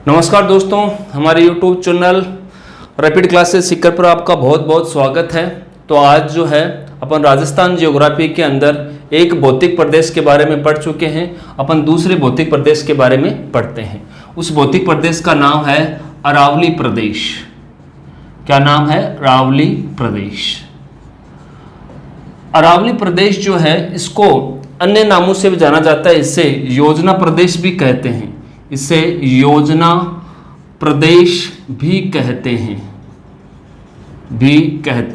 नमस्कार दोस्तों, हमारे YouTube channel rapid classes Sikar पर आपका बहुत बहुत स्वागत है। तो आज जो है अपन राजस्थान जियोग्राफी के अंदर एक भौतिक प्रदेश के बारे में पढ़ चुके हैं। अपन दूसरे भौतिक प्रदेश के बारे में पढ़ते हैं। उस भौतिक प्रदेश का नाम है अरावली प्रदेश। क्या नाम है? अरावली प्रदेश। अरावली प्रदेश जो है इसको अन्य नामों से भी जाना जाता है। इसे योजना प्रदेश भी कहते हैं। इसे योजना प्रदेश भी कहते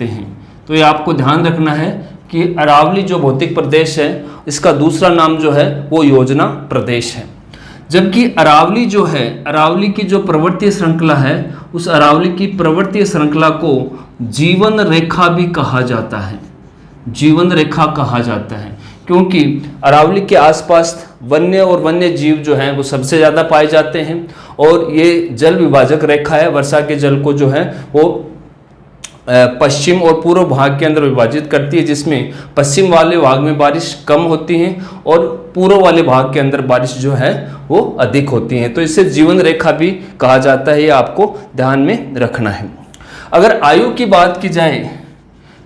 हैं। तो ये आपको ध्यान रखना है कि अरावली जो भौतिक प्रदेश है इसका दूसरा नाम जो है वो योजना प्रदेश है। जबकि अरावली जो है, अरावली की जो पर्वतीय श्रृंखला है उस अरावली की पर्वतीय श्रृंखला को जीवन रेखा भी कहा जाता है। जीवन रेखा कहा जाता है क्योंकि अरावली के आसपास वन्य और वन्य जीव जो हैं वो सबसे ज़्यादा पाए जाते हैं और ये जल विभाजक रेखा है। वर्षा के जल को जो है वो पश्चिम और पूर्व भाग के अंदर विभाजित करती है, जिसमें पश्चिम वाले भाग में बारिश कम होती है और पूर्व वाले भाग के अंदर बारिश जो है वो अधिक होती है। तो इसे जीवन रेखा भी कहा जाता है, ये आपको ध्यान में रखना है। अगर आयु की बात की जाए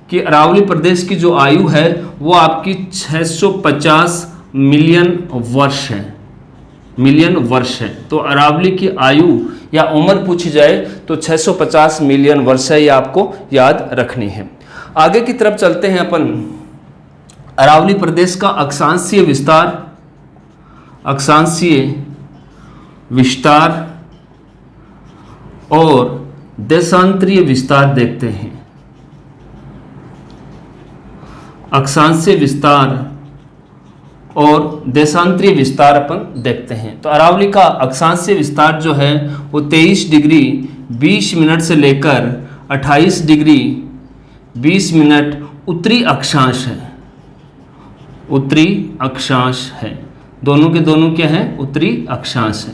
कि अरावली प्रदेश की जो आयु है वो आपकी 650 मिलियन वर्ष है। तो अरावली की आयु या उम्र पूछी जाए तो 650 मिलियन वर्ष है, ये आपको याद रखनी है। आगे की तरफ चलते हैं अपन। अरावली प्रदेश का अक्षांशीय विस्तार और देशांतरीय विस्तार देखते हैं। अक्षांशीय विस्तार और देशांतरीय विस्तार अपन देखते हैं। तो अरावली का अक्षांशीय विस्तार जो है वो 23 डिग्री 20 मिनट से लेकर 28 डिग्री 20 मिनट उत्तरी अक्षांश है। उत्तरी अक्षांश है, दोनों के दोनों क्या है? उत्तरी अक्षांश है।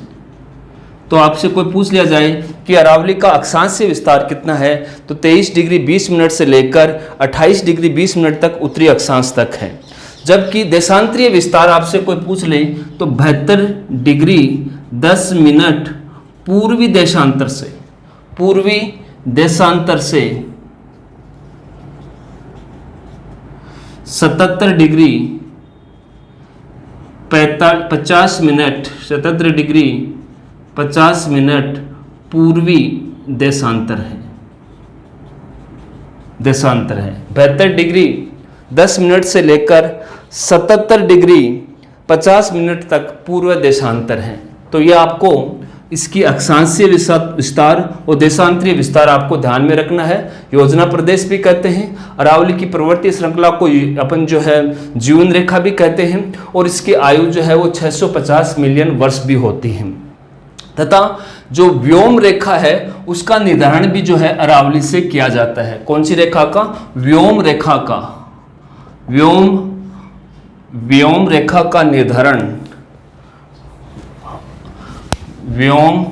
तो आपसे कोई पूछ लिया जाए कि अरावली का अक्षांशीय विस्तार कितना है तो 23 डिग्री 20 मिनट से लेकर 28 डिग्री 20 मिनट तक उत्तरी अक्षांश तक है। जबकि देशांतरीय विस्तार आपसे कोई पूछ ले तो 72 डिग्री 10 मिनट पूर्वी देशांतर से 77 डिग्री 50 मिनट 77 डिग्री 50 मिनट पूर्वी देशांतर है। 72 डिग्री 10 मिनट से लेकर 77 डिग्री 50 मिनट तक पूर्व देशांतर है। तो ये आपको इसकी अक्षांशीय विस्तार और देशांतरीय विस्तार आपको ध्यान में रखना है। योजना प्रदेश भी कहते हैं। अरावली की पर्वतीय श्रृंखला को अपन जो है जीवन रेखा भी कहते हैं और इसकी आयु जो है वो 650 मिलियन वर्ष भी होती है। तथा जो व्योम रेखा है उसका निर्धारण भी जो है अरावली से किया जाता है। कौन सी रेखा का? व्योम रेखा का। व्योम रेखा का निर्धारण, व्योम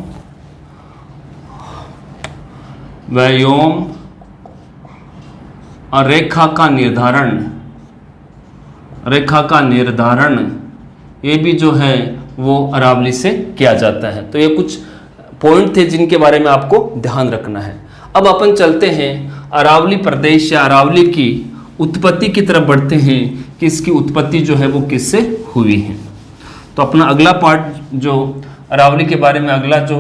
रेखा का निर्धारण ये भी जो है वो अरावली से किया जाता है। तो ये कुछ पॉइंट थे जिनके बारे में आपको ध्यान रखना है। अब अपन चलते हैं अरावली प्रदेश या अरावली की उत्पत्ति की तरफ बढ़ते हैं कि इसकी उत्पत्ति जो है वो किससे हुई है। तो अपना अगला पार्ट जो अरावली के बारे में अगला जो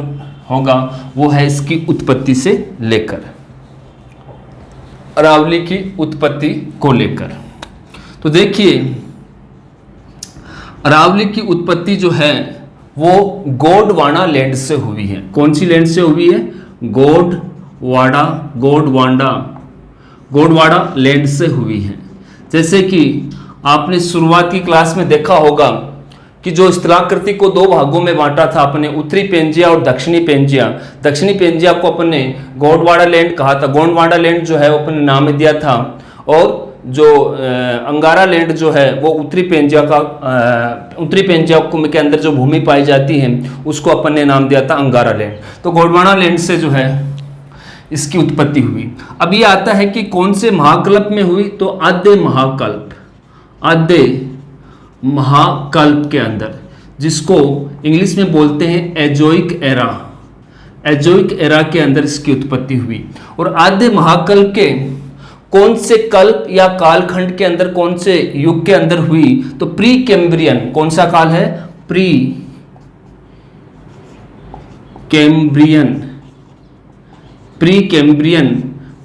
होगा वो है इसकी उत्पत्ति से लेकर, अरावली की उत्पत्ति को लेकर। तो देखिए अरावली की उत्पत्ति जो है वो गोंडवाना लैंड से हुई है। कौन सी लैंड से हुई है? गोंडवाना लैंड से हुई है। जैसे कि आपने शुरुआत की क्लास में देखा होगा कि जो स्थलाकृति को दो भागों में बांटा था अपने, उत्तरी पेंजिया और दक्षिणी पेंजिया। दक्षिणी पेंजिया को अपन ने गोंडवाना लैंड कहा था। गोंडवाना लैंड जो है वो अपन ने नाम दिया था और जो अंगारा लैंड जो है वो उत्तरी पेंजिया के अंदर जो भूमि पाई जाती है उसको अपन ने नाम दिया था अंगारा लैंड। तो गोंडवाना लैंड से जो है इसकी उत्पत्ति हुई। अब ये आता है कि कौन से महाकल्प में हुई? तो आद्य महाकल्प के अंदर, जिसको इंग्लिश में बोलते हैं एजोइक एरा। एजोइक एरा के अंदर इसकी उत्पत्ति हुई। और आद्य महाकल्प के कौन से कल्प या कालखंड के अंदर, कौन से युग के अंदर हुई, तो प्री कैम्ब्रियन, कौन सा काल है, प्री कैम्ब्रियन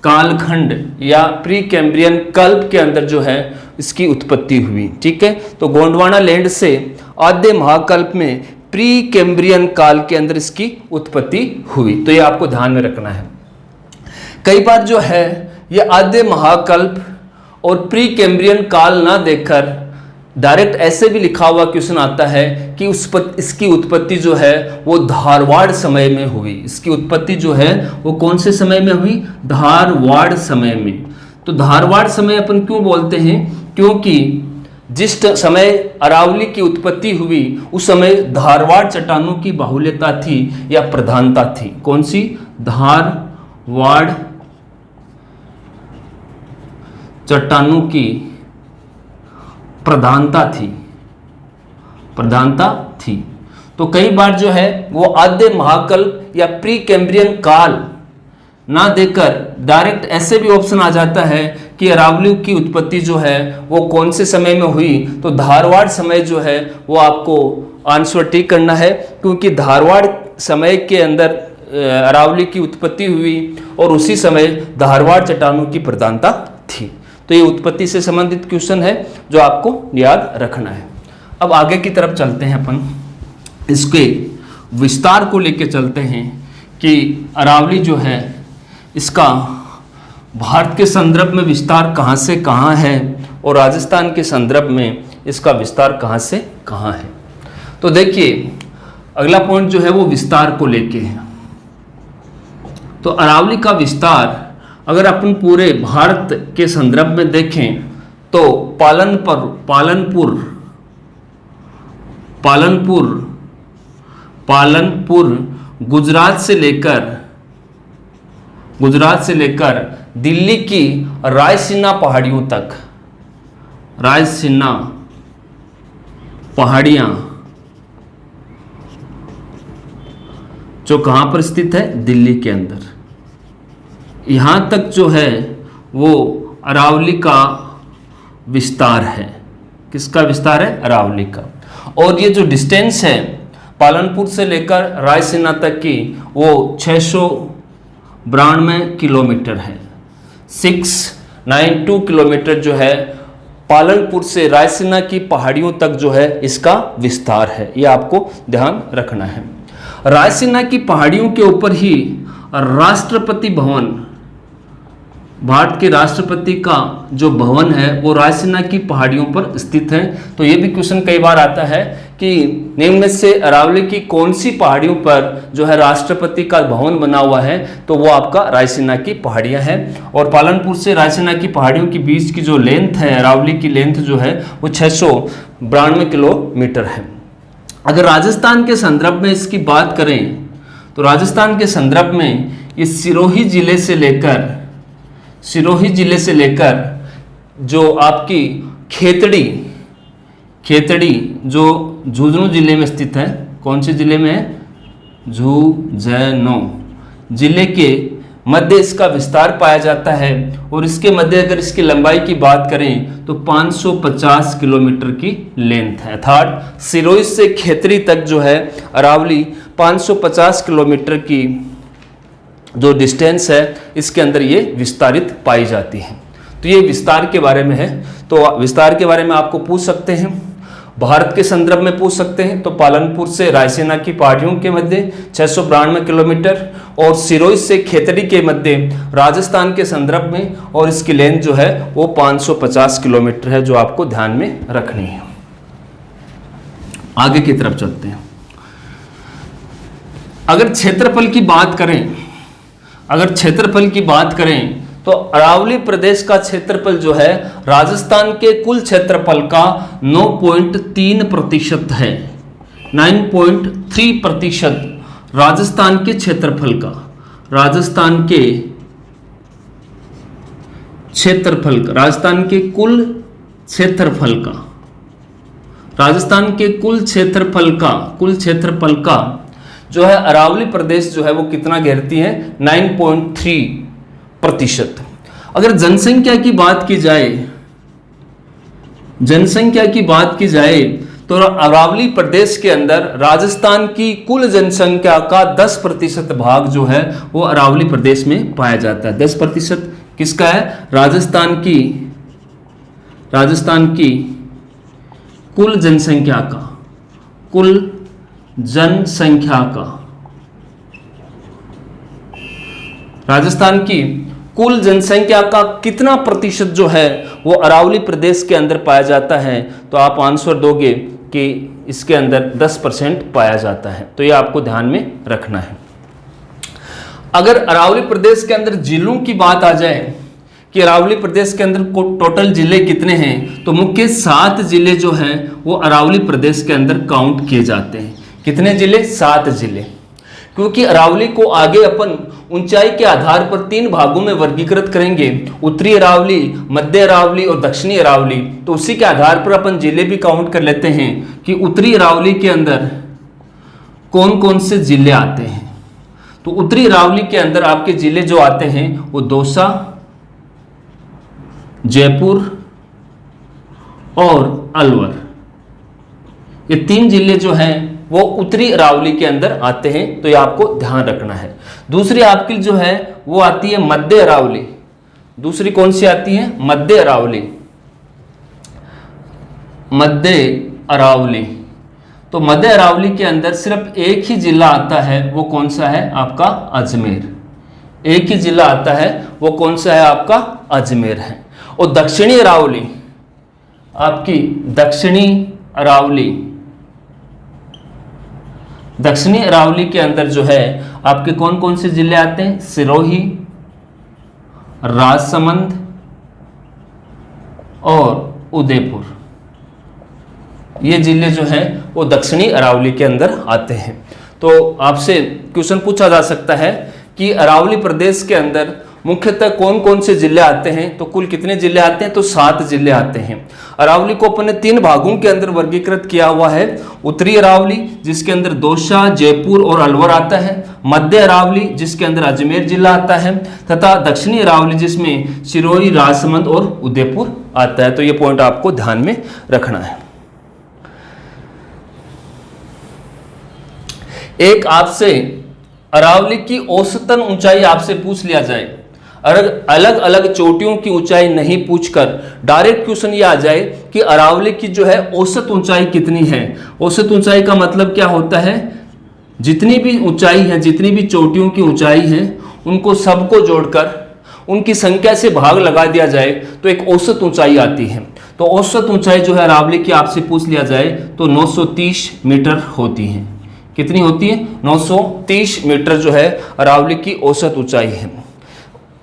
कालखंड या प्री कैम्ब्रियन कल्प के अंदर जो है इसकी उत्पत्ति हुई। ठीक है, तो गोंडवाना लैंड से आद्य महाकल्प में प्री कैम्ब्रियन काल के अंदर इसकी उत्पत्ति हुई। तो ये आपको ध्यान में रखना है। कई बार जो है ये आद्य महाकल्प और प्री कैम्ब्रियन काल ना देखकर डायरेक्ट ऐसे भी लिखा हुआ क्वेश्चन आता है कि इसकी उत्पत्ति जो है वो धारवाड़ समय में हुई। इसकी उत्पत्ति जो है वो कौन से समय में हुई, धारवाड़ समय में। तो धारवाड़ समय अपन क्यों बोलते हैं, क्योंकि जिस समय अरावली की उत्पत्ति हुई उस समय धारवाड़ चट्टानों की बाहुल्यता थी या प्रधानता थी। कौन सी, धारवाड़ चट्टानों की प्रधानता थी। तो कई बार जो है वो आद्य महाकल्प या प्री कैम्ब्रियन काल ना देकर डायरेक्ट ऐसे भी ऑप्शन आ जाता है कि अरावली की उत्पत्ति जो है वो कौन से समय में हुई, तो धारवाड़ समय जो है वो आपको आंसर टिक करना है, क्योंकि धारवाड़ समय के अंदर अरावली की उत्पत्ति हुई और उसी समय धारवाड़ चट्टानों की प्रधानता थी। तो ये उत्पत्ति से संबंधित क्वेश्चन है जो आपको याद रखना है। अब आगे की तरफ चलते हैं, अपन इसके विस्तार को लेकर चलते हैं कि अरावली जो है इसका भारत के संदर्भ में विस्तार कहाँ से कहाँ है और राजस्थान के संदर्भ में इसका विस्तार कहाँ से कहाँ है। तो देखिए अगला पॉइंट जो है वो विस्तार को लेके है। तो अरावली का विस्तार अगर अपन पूरे भारत के संदर्भ में देखें तो पालनपुर गुजरात से लेकर दिल्ली की रायसीना पहाड़ियों तक, रायसीना पहाड़ियां जो कहां पर स्थित है, दिल्ली के अंदर, यहाँ तक जो है वो अरावली का विस्तार है। किसका विस्तार है, अरावली का। और ये जो डिस्टेंस है पालनपुर से लेकर रायसीना तक की वो 692 किलोमीटर है। 692 किलोमीटर जो है पालनपुर से रायसीना की पहाड़ियों तक जो है इसका विस्तार है। ये आपको ध्यान रखना है। रायसीना की पहाड़ियों के ऊपर ही राष्ट्रपति भवन, भारत के राष्ट्रपति का जो भवन है वो रायसीना की पहाड़ियों पर स्थित है। तो ये भी क्वेश्चन कई बार आता है कि निम्न में से अरावली की कौन सी पहाड़ियों पर जो है राष्ट्रपति का भवन बना हुआ है, तो वो आपका रायसीना की पहाड़ियां हैं। और पालनपुर से रायसीना की पहाड़ियों के बीच की जो लेंथ है, अरावली की लेंथ जो है वो 692 किलोमीटर है। अगर राजस्थान के संदर्भ में इसकी बात करें तो राजस्थान के संदर्भ में ये सिरोही जिले से लेकर जो आपकी खेतड़ी जो झुंझुनू जिले में स्थित है, कौन से जिले में है, झुंझुनू जिले के मध्य इसका विस्तार पाया जाता है। और इसके मध्य अगर इसकी लंबाई की बात करें तो 550 किलोमीटर की लेंथ है। अर्थात सिरोही से खेतड़ी तक जो है अरावली 550 किलोमीटर की जो डिस्टेंस है इसके अंदर ये विस्तारित पाई जाती है। तो ये विस्तार के बारे में है। तो विस्तार के बारे में आपको पूछ सकते हैं, भारत के संदर्भ में पूछ सकते हैं तो पालनपुर से रायसीना की पहाड़ियों के मध्य 692 किलोमीटर और सिरोही से खेतड़ी के मध्य राजस्थान के संदर्भ में, और इसकी लेंथ जो है वो 550 किलोमीटर है, जो आपको ध्यान में रखनी है। आगे की तरफ चलते हैं। अगर क्षेत्रफल की बात करें तो अरावली प्रदेश का क्षेत्रफल जो है राजस्थान के कुल क्षेत्रफल का 9.3% है। 9.3% राजस्थान के क्षेत्रफल का, राजस्थान के कुल क्षेत्रफल का जो है अरावली प्रदेश जो है वो कितना घेरती है, 9.3%। अगर जनसंख्या की बात की जाए, जनसंख्या की बात की जाए तो अरावली प्रदेश के अंदर राजस्थान की कुल जनसंख्या का 10% भाग जो है वो अरावली प्रदेश में पाया जाता है। 10% किसका है, राजस्थान की कुल जनसंख्या का, कुल जनसंख्या का, राजस्थान की कुल जनसंख्या का कितना प्रतिशत जो है वो अरावली प्रदेश के अंदर पाया जाता है, तो आप आंसर दोगे कि इसके अंदर 10% पाया जाता है। तो ये आपको ध्यान में रखना है। अगर अरावली प्रदेश के अंदर जिलों की बात आ जाए कि अरावली प्रदेश के अंदर टोटल जिले कितने हैं, तो मुख्य 7 जिले जो हैं वो अरावली प्रदेश के अंदर काउंट किए जाते हैं। कितने जिले, 7 जिले। क्योंकि अरावली को आगे अपन ऊंचाई के आधार पर 3 भागों में वर्गीकृत करेंगे, उत्तरी अरावली, मध्य अरावली और दक्षिणी अरावली। तो उसी के आधार पर अपन जिले भी काउंट कर लेते हैं कि उत्तरी अरावली के अंदर कौन कौन से जिले आते हैं। तो उत्तरी अरावली के अंदर आपके जिले जो आते हैं वो दौसा, जयपुर और अलवर, ये 3 जिले जो हैं वो उत्तरी अरावली के अंदर आते हैं। तो ये आपको ध्यान रखना है। दूसरी आपकी जो है वो आती है मध्य अरावली। दूसरी कौन सी आती है, मध्य अरावली। मध्य अरावली, तो मध्य अरावली के अंदर सिर्फ एक ही जिला आता है, वो कौन सा है, आपका अजमेर। एक ही जिला आता है, वो कौन सा है, आपका अजमेर है। और दक्षिणी अरावली, आपकी दक्षिणी अरावली, दक्षिणी अरावली के अंदर जो है आपके कौन कौन से जिले आते हैं, सिरोही, राजसमंद और उदयपुर। ये जिले जो हैं वो दक्षिणी अरावली के अंदर आते हैं। तो आपसे क्वेश्चन पूछा जा सकता है कि अरावली प्रदेश के अंदर मुख्यतः कौन कौन से जिले आते हैं, तो कुल कितने जिले आते हैं, तो 7 जिले आते हैं। अरावली को अपन ने 3 भागों के अंदर वर्गीकृत किया हुआ है। उत्तरी अरावली जिसके अंदर दौसा, जयपुर और अलवर आता है, मध्य अरावली जिसके अंदर अजमेर जिला आता है, तथा दक्षिणी अरावली जिसमें सिरोही, राजसमंद और उदयपुर आता है। तो ये पॉइंट आपको ध्यान में रखना है। एक आपसे अरावली की औसतन ऊंचाई आपसे पूछ लिया जाए, अगर अलग अलग चोटियों की ऊंचाई नहीं पूछकर डायरेक्ट क्वेश्चन ये आ जाए कि अरावली की जो है औसत ऊंचाई कितनी है। औसत ऊंचाई का मतलब क्या होता है, जितनी भी ऊंचाई है, जितनी भी चोटियों की ऊंचाई है, उनको सबको जोड़कर उनकी संख्या से भाग लगा दिया जाए तो एक औसत ऊंचाई आती है। तो औसत ऊंचाई जो है अरावली की आपसे पूछ लिया जाए तो 930 मीटर होती है। कितनी होती है, 930 मीटर जो है अरावली की औसत ऊंचाई है।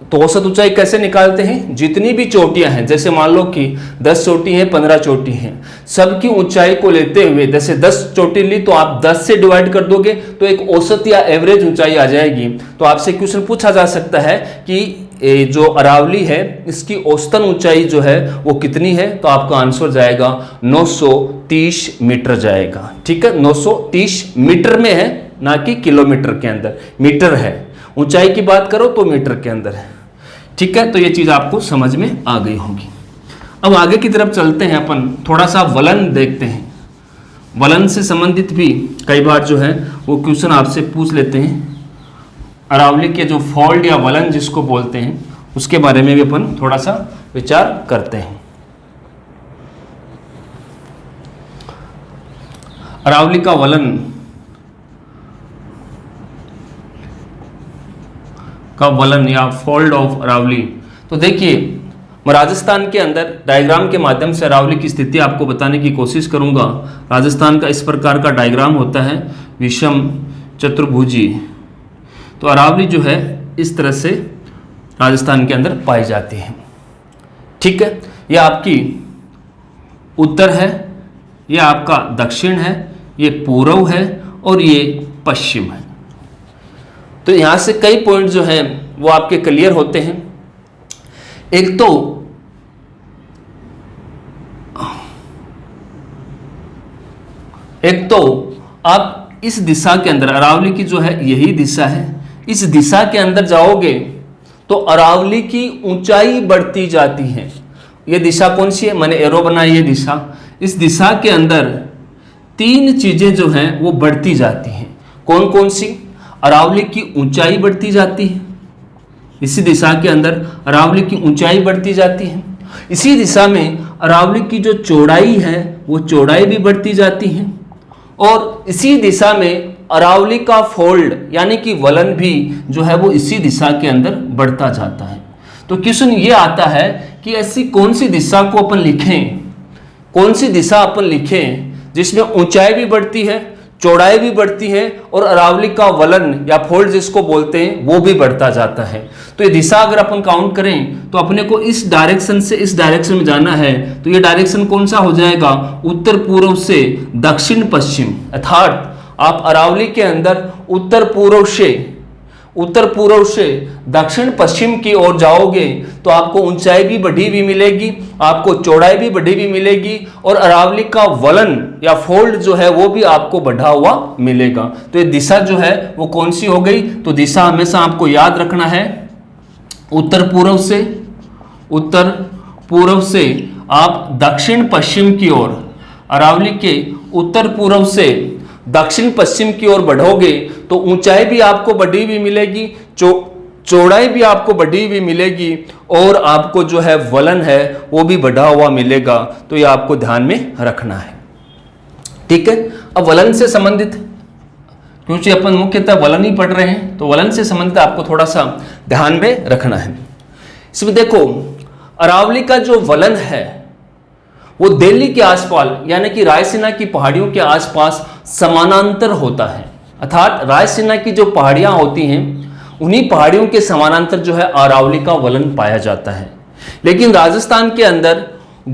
तो औसत ऊंचाई कैसे निकालते हैं, जितनी भी चोटियां हैं, जैसे मान लो कि 10 चोटी हैं, 15 चोटी हैं, सबकी ऊंचाई को लेते हुए, जैसे 10 चोटी ली तो आप 10 से डिवाइड कर दोगे तो एक औसत या एवरेज ऊंचाई आ जाएगी। तो आपसे क्वेश्चन पूछा जा सकता है कि जो अरावली है इसकी औसतन ऊंचाई जो है वो कितनी है, तो आपका आंसर जाएगा 930 मीटर जाएगा। ठीक है, 930 मीटर में है, ना कि किलोमीटर के अंदर। मीटर है, ऊंचाई की बात करो तो मीटर के अंदर है। ठीक है, तो ये चीज आपको समझ में आ गई होगी। अब आगे की तरफ चलते हैं, अपन थोड़ा सा वलन देखते हैं। वलन से संबंधित भी कई बार जो है वो क्वेश्चन आपसे पूछ लेते हैं। अरावली के जो फॉल्ट या वलन जिसको बोलते हैं उसके बारे में भी अपन थोड़ा सा विचार करते हैं। अरावली का वलन या फोल्ड ऑफ अरावली, तो देखिए मैं राजस्थान के अंदर डायग्राम के माध्यम से अरावली की स्थिति आपको बताने की कोशिश करूंगा। राजस्थान का इस प्रकार का डायग्राम होता है, विषम चतुर्भुजी। तो अरावली जो है इस तरह से राजस्थान के अंदर पाई जाती है। ठीक है, यह आपकी उत्तर है, यह आपका दक्षिण है, ये पूर्व है और ये पश्चिम है। तो यहां से कई पॉइंट जो हैं वो आपके क्लियर होते हैं। एक तो आप इस दिशा के अंदर, अरावली की जो है यही दिशा है, इस दिशा के अंदर जाओगे तो अरावली की ऊंचाई बढ़ती जाती है। ये दिशा कौन सी है, मैंने एरो बनाई ये दिशा, इस दिशा के अंदर 3 चीजें जो हैं वो बढ़ती जाती हैं। कौन कौन सी? अरावली की ऊंचाई बढ़ती जाती है, इसी दिशा के अंदर अरावली की ऊंचाई बढ़ती जाती है। इसी दिशा में अरावली की जो चौड़ाई है वो चौड़ाई भी बढ़ती जाती है, और इसी दिशा में अरावली का फोल्ड यानी कि वलन भी जो है वो इसी दिशा के अंदर बढ़ता जाता है। तो क्वेश्चन ये आता है कि ऐसी कौन सी दिशा को अपन लिखें, कौन सी दिशा अपन लिखें जिसमें ऊंचाई भी बढ़ती है, चौड़ाई भी बढ़ती है और अरावली का वलन या फोल्ड जिसको बोलते हैं वो भी बढ़ता जाता है। तो ये दिशा अगर अपन काउंट करें तो अपने को इस डायरेक्शन से इस डायरेक्शन में जाना है, तो ये डायरेक्शन कौन सा हो जाएगा? उत्तर पूर्व से दक्षिण पश्चिम। अर्थात आप अरावली के अंदर उत्तर पूर्व से दक्षिण पश्चिम की ओर जाओगे तो आपको ऊंचाई भी बढ़ी हुई मिलेगी, आपको चौड़ाई भी बढ़ी हुई मिलेगी और अरावली का वलन या फोल्ड जो है वो भी आपको बढ़ा हुआ मिलेगा। तो ये दिशा जो है वो कौन सी हो गई? तो दिशा हमेशा आपको याद रखना है उत्तर पूर्व से आप दक्षिण पश्चिम की ओर, अरावली के उत्तर पूर्व से दक्षिण पश्चिम की ओर बढ़ोगे तो ऊंचाई भी आपको बढ़ी हुई मिलेगी, चौड़ाई भी आपको बढ़ी हुई मिलेगी और आपको जो है वलन है वो भी बढ़ा हुआ मिलेगा। तो ये आपको ध्यान में रखना है, ठीक है। अब वलन से संबंधित, क्योंकि अपन मुख्यतः वलन ही पढ़ रहे हैं तो वलन से संबंधित आपको थोड़ा सा ध्यान में रखना है। इसमें देखो अरावली का जो वलन है वो दिल्ली के आसपास यानी कि रायसीना की पहाड़ियों के आसपास समानांतर होता है। अर्थात रायसीना की जो पहाड़ियां होती हैं उन्हीं पहाड़ियों के समानांतर जो है अरावली का वलन पाया जाता है। लेकिन राजस्थान के अंदर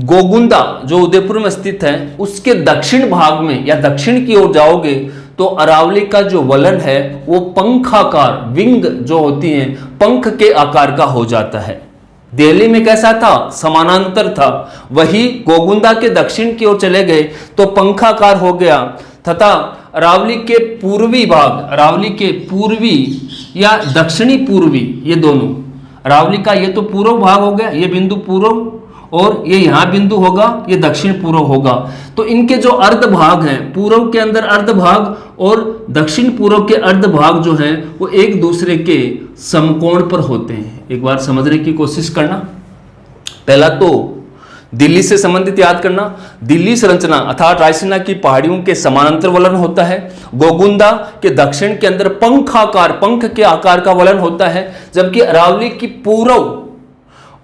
गोगुंदा जो उदयपुर में स्थित है उसके दक्षिण भाग में या दक्षिण की ओर जाओगे तो अरावली का जो वलन है वो पंखाकार, विंग जो होती है पंख के आकार का हो जाता है। दिल्ली में कैसा था? समानांतर था। वही गोगुंदा के दक्षिण की ओर चले गए तो पंखाकार हो गया तथा अरावली के पूर्वी भाग, अरावली के पूर्वी या दक्षिणी पूर्वी, ये दोनों, अरावली का ये तो पूर्व भाग हो गया, ये बिंदु पूर्व और ये यहाँ बिंदु होगा, ये दक्षिण पूर्व होगा। तो इनके जो अर्ध भाग हैं, पूर्व के अंदर अर्ध भाग और दक्षिण पूर्व के अर्ध भाग जो हैं वो एक दूसरे के समकोण पर होते हैं। एक बार समझने की कोशिश करना। पहला तो दिल्ली से संबंधित याद करना, दिल्ली संरचना अर्थात रायसीना की पहाड़ियों के समानांतर वलन होता है। गोगुंदा के दक्षिण के अंदर पंखाकार, पंख के आकार का वलन होता है, जबकि अरावली की पूर्व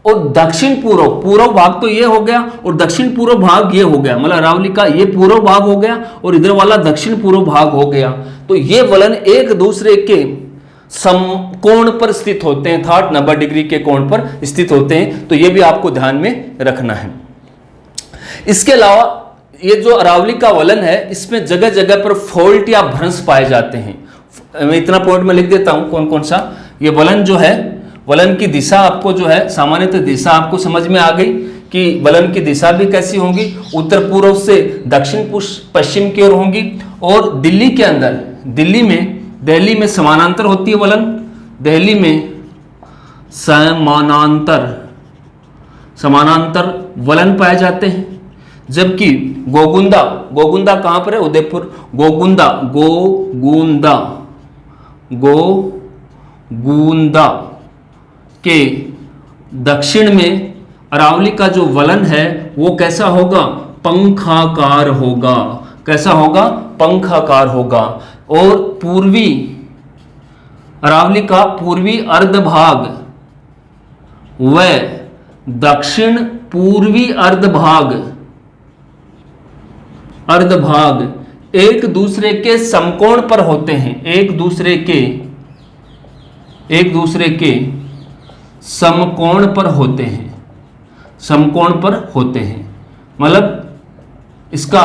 और दक्षिण पूर्व, पूर्व भाग तो ये हो गया और दक्षिण पूर्व भाग ये हो गया, मतलब अरावली का ये पूर्व भाग हो गया और इधर वाला दक्षिण पूर्व भाग हो गया। तो ये वलन एक दूसरे के समकोण पर स्थित होते हैं, अर्थात 90 डिग्री के कोण पर स्थित होते हैं। तो ये भी आपको ध्यान में रखना है। इसके अलावा ये जो अरावली का वलन है इसमें जगह जगह पर फोल्ट या भ्रंश पाए जाते हैं। मैं इतना पॉइंट में लिख देता हूं कौन कौन सा। ये वलन जो है, वलन की दिशा आपको जो है सामान्यतः दिशा आपको समझ में आ गई कि वलन की दिशा भी कैसी होंगी, उत्तर पूर्व से दक्षिण पश्चिम की ओर होंगी। और दिल्ली के अंदर, दिल्ली में समानांतर होती है वलन, दिल्ली में समानांतर वलन पाए जाते हैं। जबकि गोगुंदा कहां पर है? उदयपुर। गोगुंदा के दक्षिण में अरावली का जो वलन है वो कैसा होगा? पंखाकार होगा। कैसा होगा? पंखाकार होगा। और पूर्वी अरावली का पूर्वी अर्धभाग व दक्षिण पूर्वी अर्धभाग एक दूसरे के समकोण पर होते हैं, एक दूसरे के समकोण पर होते हैं। मतलब इसका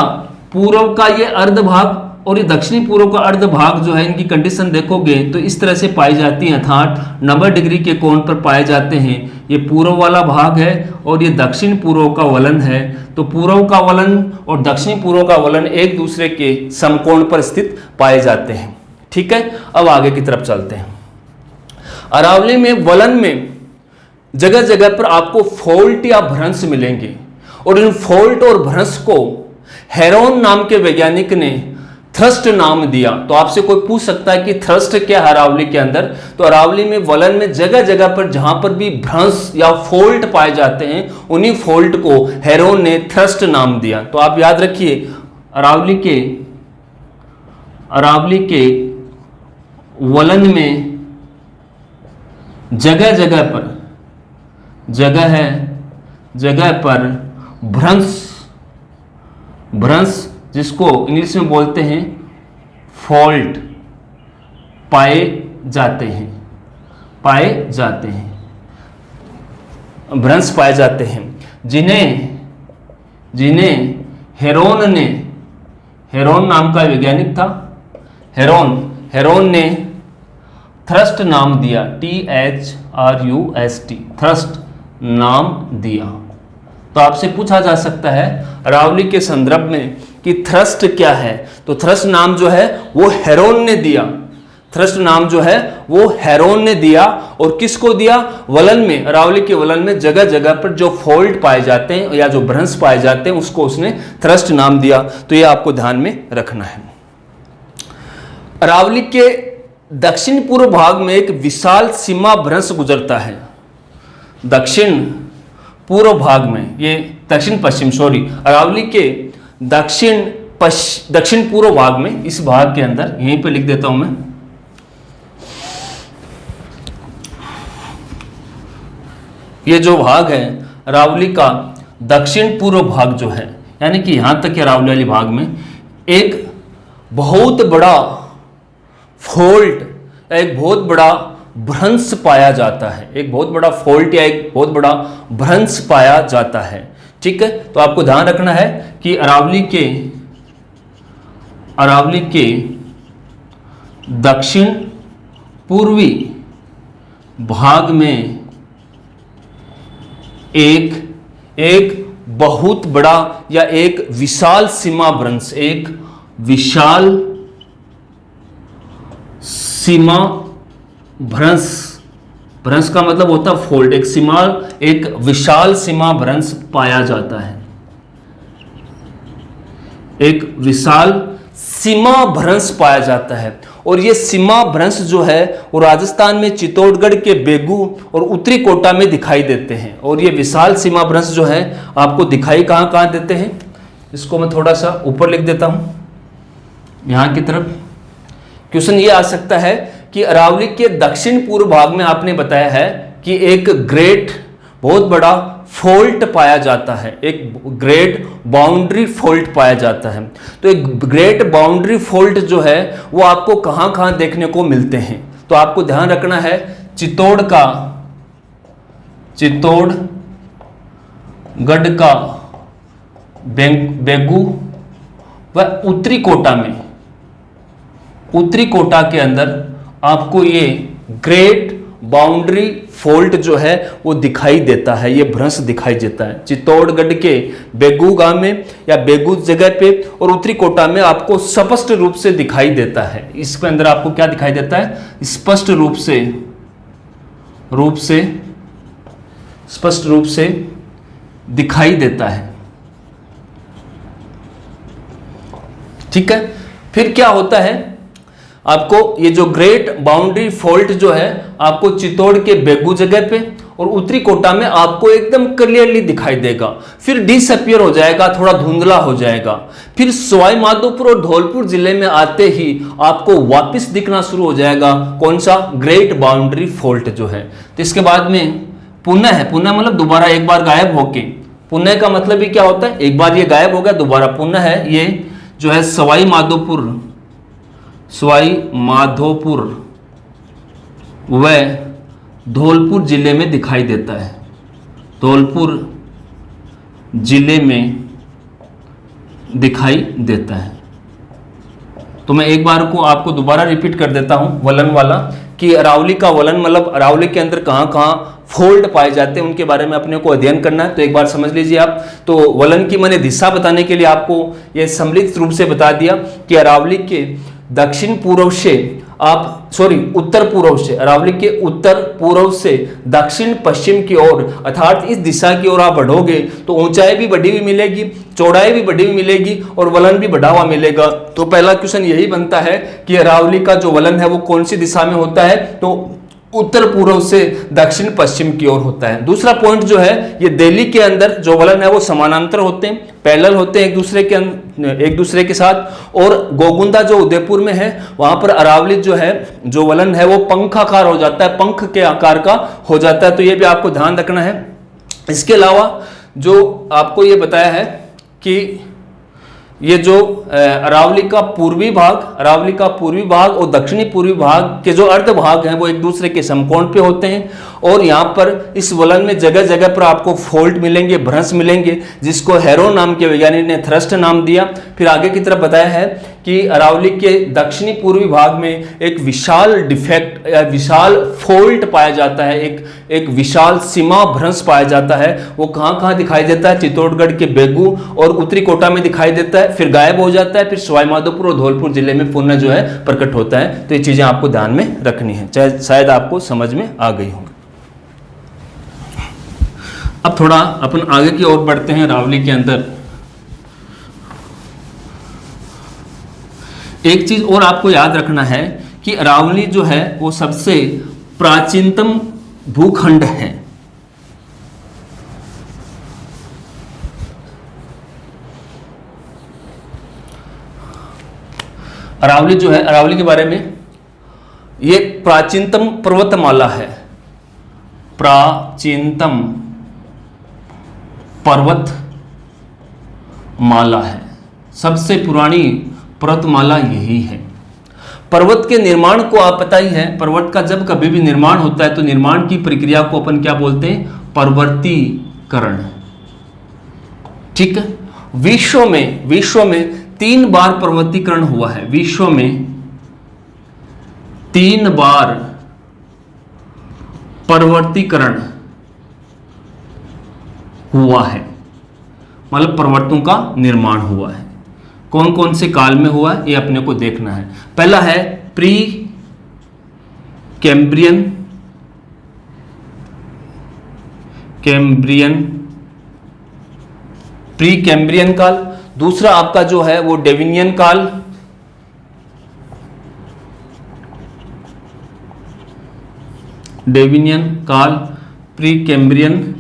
पूर्व का ये अर्ध भाग और ये दक्षिणी पूर्व का अर्ध भाग जो है, इनकी कंडीशन देखोगे तो इस तरह से पाई जाती है, अर्थात 90 डिग्री के कोण पर पाए जाते हैं। ये पूर्व वाला भाग है और ये दक्षिण पूर्व का वलन है। तो पूर्व का वलन और दक्षिणी पूर्व का वलन एक दूसरे के समकोण पर स्थित पाए जाते हैं। ठीक है, अब आगे की तरफ चलते हैं। अरावली में वलन में जगह जगह पर आपको फोल्ट या भ्रंश मिलेंगे और इन फोल्ट और भ्रंश को हेरोन नाम के वैज्ञानिक ने थ्रस्ट नाम दिया। तो आपसे कोई पूछ सकता है कि थ्रस्ट क्या है अरावली के अंदर? तो अरावली में वलन में जगह जगह पर जहां पर भी भ्रंश या फोल्ट पाए जाते हैं, उन्हीं फोल्ट को हेरोन ने थ्रस्ट नाम दिया। तो आप याद रखिए, अरावली के वलन में जगह जगह पर भ्रंश जिसको इंग्लिश में बोलते हैं फॉल्ट पाए जाते हैं, भ्रंश पाए जाते हैं, जिन्हें हेरोन नाम का वैज्ञानिक था, हेरोन ने थ्रस्ट नाम दिया, THRUST, थ्रस्ट नाम दिया। तो आपसे पूछा जा सकता है अरावली के संदर्भ में कि थ्रस्ट क्या है? तो थ्रस्ट नाम जो है वो हेरोन ने दिया, थ्रस्ट नाम जो है वो हेरोन ने दिया। और किसको दिया? वलन में, अरावली के वलन में जगह जगह पर जो फोल्ट पाए जाते हैं या जो भ्रंश पाए जाते हैं उसको उसने थ्रस्ट नाम दिया। तो ये आपको ध्यान में रखना है। अरावली के दक्षिण पूर्व भाग में एक विशाल सीमा भ्रंश गुजरता है। दक्षिण पूर्व भाग में, ये दक्षिण पश्चिम, अरावली के दक्षिण पूर्व भाग में, इस भाग के अंदर, यहीं पे लिख देता हूं मैं, ये जो भाग है अरावली का दक्षिण पूर्व भाग जो है, यानी कि यहां तक अरावली वाली भाग में एक बहुत बड़ा फोल्ट, एक बहुत बड़ा भ्रंश पाया जाता है, एक बहुत बड़ा फोल्ट या एक बहुत बड़ा भ्रंश पाया जाता है। ठीक है, तो आपको ध्यान रखना है कि अरावली के दक्षिण पूर्वी भाग में एक बहुत बड़ा या एक विशाल सीमा भ्रंश, एक विशाल सीमा भ्रंश का मतलब होता है फोल्ट, एक विशाल सीमा भ्रंश पाया जाता है, एक विशाल सीमा भ्रंश पाया जाता है। और ये सीमा भ्रंश जो है वो राजस्थान में चित्तौड़गढ़ के बेगू और उत्तरी कोटा में दिखाई देते हैं। और ये विशाल सीमा भ्रंश जो है आपको दिखाई कहाँ देते हैं? इसको मैं थोड़ा सा ऊपर लिख देता हूं, यहां की तरफ। क्वेश्चन ये आ सकता है कि अरावली के दक्षिण पूर्व भाग में आपने बताया है कि एक ग्रेट, बहुत बड़ा फोल्ट पाया जाता है, एक ग्रेट बाउंड्री फोल्ट पाया जाता है। तो एक ग्रेट बाउंड्री फोल्ट जो है वो आपको कहां देखने को मिलते हैं? तो आपको ध्यान रखना है, चित्तौड़गढ़ का बेगू व उत्तरी कोटा के अंदर आपको ये ग्रेट बाउंड्री फोल्ट जो है वो दिखाई देता है, ये भ्रंश दिखाई देता है। चित्तौड़गढ़ के बेगू गांव में या बेगू जगह पे और उत्तरी कोटा में आपको स्पष्ट रूप से दिखाई देता है। इसके अंदर आपको क्या दिखाई देता है? स्पष्ट रूप से दिखाई देता है। ठीक है, फिर क्या होता है? आपको ये जो ग्रेट बाउंड्री फोल्ट जो है आपको चित्तौड़ के बेगू जगह पे और उत्तरी कोटा में आपको एकदम क्लियरली दिखाई देगा, फिर डिसअपियर हो जाएगा, थोड़ा धुंधला हो जाएगा, फिर सवाई माधोपुर और धौलपुर जिले में आते ही आपको वापस दिखना शुरू हो जाएगा। कौन सा? ग्रेट बाउंड्री फोल्ट जो है। तो इसके बाद में पुनः मतलब दोबारा एक बार गायब होके, पुनः का मतलब ही क्या होता है? एक बार ये गायब हो गया, दोबारा पुनः है, ये जो है सवाई माधोपुर व धौलपुर जिले में दिखाई देता है, धौलपुर जिले में दिखाई देता है। तो मैं एक बार को आपको दोबारा रिपीट कर देता हूं वलन वाला, कि अरावली का वलन मतलब अरावली के अंदर कहाँ कहाँ फोल्ड पाए जाते हैं उनके बारे में अपने को अध्ययन करना है। तो एक बार समझ लीजिए आप। तो वलन की मैंने दिशा बताने के लिए आपको यह सम्मिलित रूप से बता दिया कि अरावली के दक्षिण पूर्व से उत्तर पूर्व से, अरावली के उत्तर पूर्व से दक्षिण पश्चिम की ओर अर्थात इस दिशा की ओर आप बढ़ोगे तो ऊंचाई भी बढ़ी हुई मिलेगी, चौड़ाई भी बढ़ी हुई मिलेगी और वलन भी बढ़ा हुआ मिलेगा। तो पहला क्वेश्चन यही बनता है कि अरावली का जो वलन है वो कौन सी दिशा में होता है, तो उत्तर पूर्व से दक्षिण पश्चिम की ओर होता है। दूसरा पॉइंट जो है, ये दिल्ली के अंदर जो वलन है वो समानांतर होते हैं, पैरेलल होते हैं एक दूसरे के साथ। और गोगुंदा जो उदयपुर में है वहां पर अरावली जो है जो वलन है वो पंखाकार हो जाता है, पंख के आकार का हो जाता है। तो ये भी आपको ध्यान रखना है। इसके अलावा जो आपको ये बताया है कि ये जो अरावली का पूर्वी भाग और दक्षिणी पूर्वी भाग के जो अर्ध भाग हैं वो एक दूसरे के समकोण पे होते हैं। और यहाँ पर इस वलन में जगह जगह पर आपको फोल्ट मिलेंगे, भ्रंश मिलेंगे, जिसको हेरो नाम के वैज्ञानिक ने थ्रस्ट नाम दिया। फिर आगे की तरफ बताया है कि अरावली के दक्षिणी पूर्वी भाग में एक विशाल डिफेक्ट या विशाल फोल्ट पाया जाता है, एक विशाल सीमा भ्रंश पाया जाता है। वो कहाँ कहाँ दिखाई देता है, चित्तौड़गढ़ के बेगू और उत्तरी कोटा में दिखाई देता है, फिर गायब हो जाता है, फिर सवाई माधोपुर और धौलपुर जिले में पुनः जो है प्रकट होता है। तो ये चीजें आपको ध्यान में रखनी है, चाहे शायद आपको समझ में आ गई होंगी। अब थोड़ा अपन आगे की ओर बढ़ते हैं। अरावली के अंदर एक चीज और आपको याद रखना है कि अरावली जो है वो सबसे प्राचीनतम भूखंड है। अरावली जो है, अरावली के बारे में, ये प्राचीनतम पर्वतमाला है, प्राचीनतम पर्वतमाला है, सबसे पुरानी पर्वतमाला यही है। पर्वत के निर्माण को आप पता ही है, पर्वत का जब कभी भी निर्माण होता है तो निर्माण की प्रक्रिया को अपन क्या बोलते हैं, पर्वतीकरण। ठीक है। विश्व में 3 बार पर्वतीकरण हुआ है, विश्व में 3 बार पर्वतीकरण हुआ है, मतलब पर्वतों का निर्माण हुआ है। कौन कौन से काल में हुआ है ये अपने को देखना है। पहला है प्री कैम्ब्रियन काल। दूसरा आपका जो है वो डेविनियन काल, प्री कैम्ब्रियन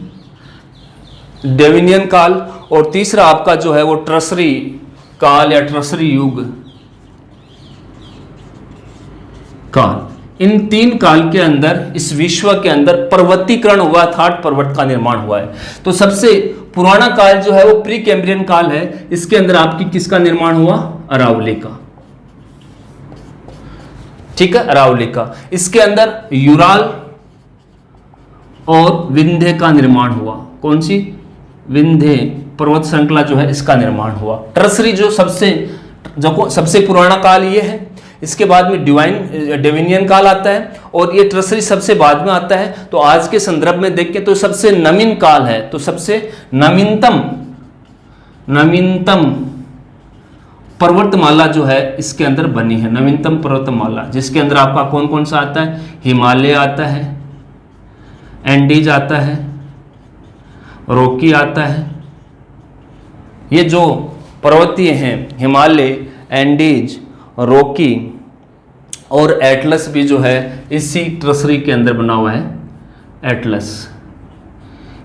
डेविनियन काल। और तीसरा आपका जो है वो ट्रसरी काल या ट्रसरी युग काल। इन 3 काल के अंदर इस विश्व के अंदर पर्वतीकरण हुआ, अर्थात पर्वत का निर्माण हुआ है। तो सबसे पुराना काल जो है वो प्री कैम्ब्रियन काल है। इसके अंदर आपकी किसका निर्माण हुआ, अरावली का। ठीक है, अरावली का। इसके अंदर यूराल और विंध्य का निर्माण हुआ। कौन सी, विंध्य पर्वत श्रृंखला जो है इसका निर्माण हुआ। ट्रसरी जो सबसे पुराना काल ये है। इसके बाद में डेविनियन काल आता है और ये ट्रसरी सबसे बाद में आता है। तो आज के संदर्भ में देख के तो सबसे नवीन काल है, तो सबसे नवीनतम पर्वतमाला जो है इसके अंदर बनी है, नवीनतम पर्वतमाला, जिसके अंदर आपका कौन कौन सा आता है, हिमालय आता है, एंडीज आता है, रॉकी आता है। ये जो पर्वतीय हैं, हिमालय, एंडीज, रॉकी और एटलस भी जो है इसी ट्रसरी के अंदर बना हुआ है, एटलस।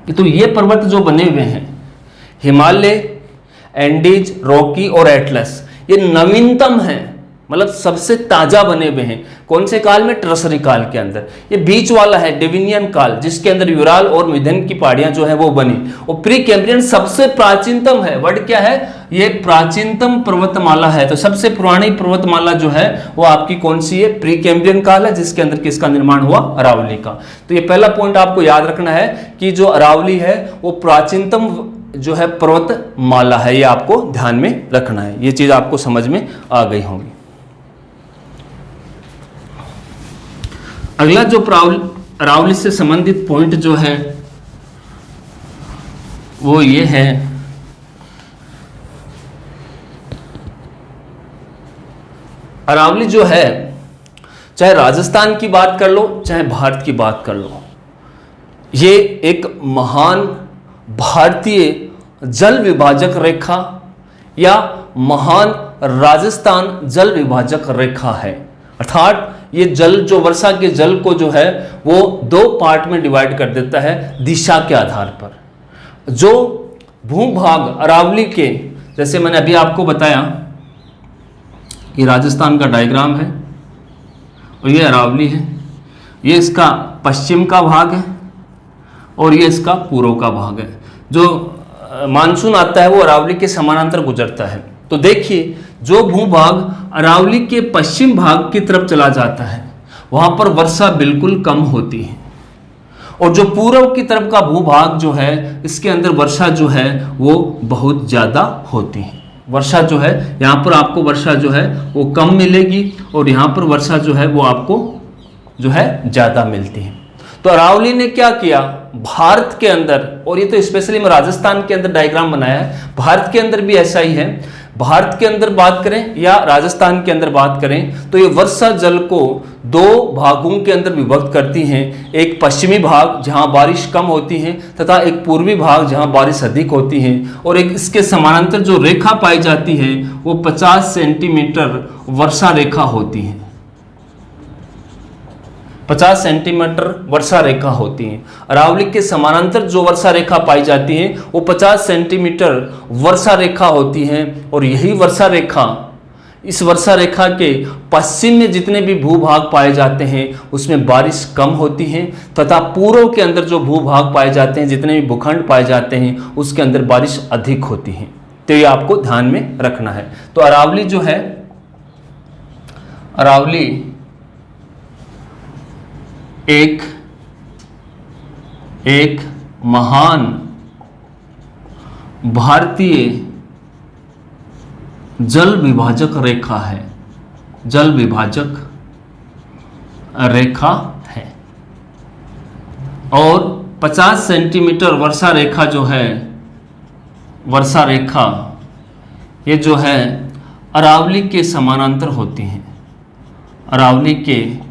तो ये पर्वत जो बने हुए हैं, हिमालय, एंडीज, रॉकी और एटलस, ये नवीनतम है, मतलब सबसे ताजा बने हुए हैं। कौन से काल में, ट्रसरी काल के अंदर। ये बीच वाला है डेविनियन काल, जिसके अंदर यूराल और मिधन की पहाड़ियां जो है वो बनी। और प्री कैम्ब्रियन सबसे प्राचीनतम है। वर्ड क्या है, ये प्राचीनतम पर्वतमाला है। तो सबसे पुरानी पर्वतमाला जो है वो आपकी कौन सी है, प्री कैम्ब्रियन काल है, जिसके अंदर किसका निर्माण हुआ, अरावली का। तो ये पहला पॉइंट आपको याद रखना है कि जो अरावली है वो प्राचीनतम जो है पर्वतमाला है, ये आपको ध्यान में रखना है। ये चीज आपको समझ में आ गई होगी। अगला जो अरावली से संबंधित पॉइंट जो है वो ये है, अरावली जो है चाहे राजस्थान की बात कर लो चाहे भारत की बात कर लो, ये एक महान भारतीय जल विभाजक रेखा या महान राजस्थान जल विभाजक रेखा है। अर्थात ये जल जो वर्षा के जल को जो है वो दो पार्ट में डिवाइड कर देता है दिशा के आधार पर। जो भूभाग अरावली के, जैसे मैंने अभी आपको बताया कि राजस्थान का डायग्राम है और ये अरावली है, ये इसका पश्चिम का भाग है और ये इसका पूर्व का भाग है। जो मानसून आता है वो अरावली के समानांतर गुजरता है। तो देखिए जो भूभाग अरावली के पश्चिम भाग की तरफ चला जाता है वहां पर वर्षा बिल्कुल कम होती है, और जो पूर्व की तरफ का भूभाग जो है इसके अंदर वर्षा जो है वो बहुत ज़्यादा होती है। वर्षा जो है यहाँ पर आपको वर्षा जो है वो कम मिलेगी और यहाँ पर वर्षा जो है वो आपको जो है ज़्यादा मिलती है। तो अरावली ने क्या किया भारत के अंदर, और ये तो स्पेशली मैं राजस्थान के अंदर डायग्राम बनाया है, भारत के अंदर भी ऐसा ही है। भारत के अंदर बात करें या राजस्थान के अंदर बात करें तो ये वर्षा जल को दो भागों के अंदर विभक्त करती हैं। एक पश्चिमी भाग जहां बारिश कम होती है तथा एक पूर्वी भाग जहां बारिश अधिक होती है, और एक इसके समानांतर जो रेखा पाई जाती है वो 50 सेंटीमीटर वर्षा रेखा होती है। 50 सेंटीमीटर वर्षा रेखा होती है। अरावली के समानांतर जो वर्षा रेखा पाई जाती है वो 50 सेंटीमीटर वर्षा रेखा होती है, और यही वर्षा रेखा, इस वर्षा रेखा के पश्चिम में जितने भी भूभाग पाए जाते हैं उसमें बारिश कम होती है, तथा पूर्व के अंदर जो भूभाग पाए जाते हैं, जितने भी भूखंड पाए जाते हैं उसके अंदर बारिश अधिक होती है। तो ये आपको ध्यान में रखना है। तो अरावली जो है, अरावली एक महान भारतीय जल विभाजक रेखा है, जल विभाजक रेखा है। और 50 सेंटीमीटर वर्षा रेखा जो है, वर्षा रेखा ये जो है अरावली के समानांतर होती है, अरावली के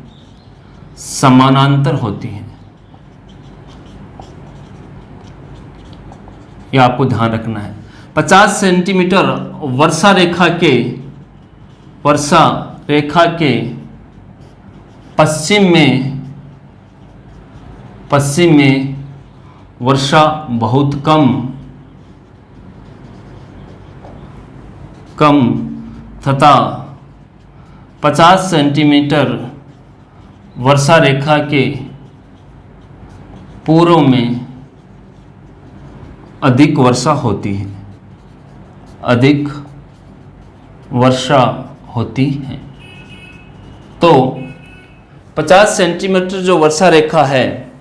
समानांतर होती है। यह आपको ध्यान रखना है। 50 सेंटीमीटर वर्षा रेखा के पश्चिम में वर्षा बहुत कम तथा 50 सेंटीमीटर वर्षा रेखा के पूर्व में अधिक वर्षा होती है, अधिक वर्षा होती है। तो 50 सेंटीमीटर जो वर्षा रेखा है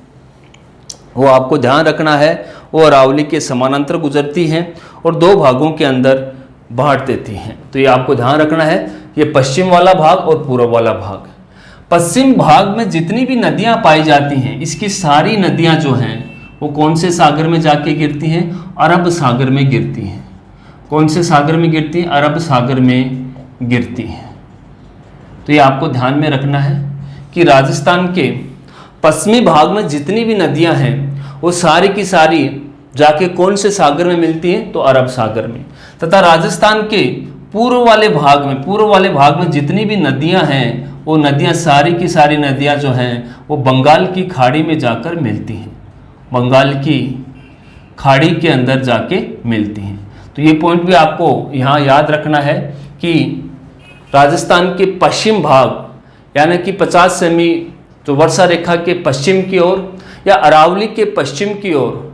वो आपको ध्यान रखना है, वो अरावली के समानांतर गुजरती है और दो भागों के अंदर बांट देती हैं। तो ये आपको ध्यान रखना है, ये पश्चिम वाला भाग और पूर्व वाला भाग। पश्चिम भाग में जितनी भी नदियां पाई जाती हैं, इसकी सारी नदियां जो हैं वो कौन से सागर में जाके गिरती हैं? अरब सागर में गिरती हैं। कौन से सागर में गिरती हैं? अरब सागर में गिरती हैं। तो ये आपको ध्यान में रखना है कि राजस्थान के पश्चिमी भाग में जितनी भी नदियां हैं वो सारी की सारी जाके कौन से सागर में मिलती हैं? तो अरब सागर में। तथा राजस्थान के पूर्व वाले भाग में जितनी भी नदियां हैं वो नदियां सारी की सारी नदियां जो हैं वो बंगाल की खाड़ी में जाकर मिलती हैं, बंगाल की खाड़ी के अंदर जाके मिलती हैं। तो ये पॉइंट भी आपको यहाँ याद रखना है कि राजस्थान के पश्चिम भाग यानी कि 50 सेमी जो वर्षा रेखा के पश्चिम की ओर या अरावली के पश्चिम की ओर,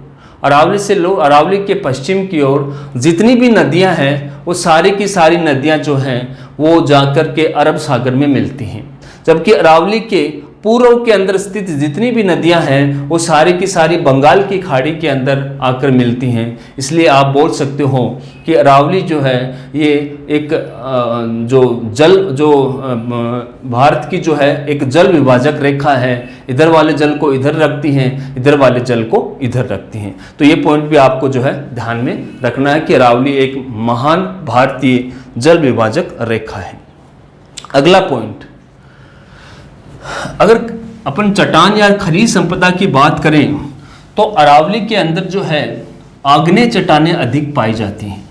अरावली के पश्चिम की ओर जितनी भी नदियां हैं वो सारी की सारी नदियां जो हैं वो जाकर के अरब सागर में मिलती हैं। जबकि अरावली के पूर्व के अंदर स्थित जितनी भी नदियां हैं वो सारी की सारी बंगाल की खाड़ी के अंदर आकर मिलती हैं। इसलिए आप बोल सकते हो कि अरावली जो है ये एक भारत की जो है एक जल विभाजक रेखा है। इधर वाले जल को इधर रखती हैं, इधर वाले जल को इधर रखती हैं। तो ये पॉइंट भी आपको जो है ध्यान में रखना है कि अरावली एक महान भारतीय जल विभाजक रेखा है। अगला पॉइंट, अगर अपन चट्टान या खनिज संपदा की बात करें तो अरावली के अंदर जो है आग्नेय चट्टानें अधिक पाई जाती हैं।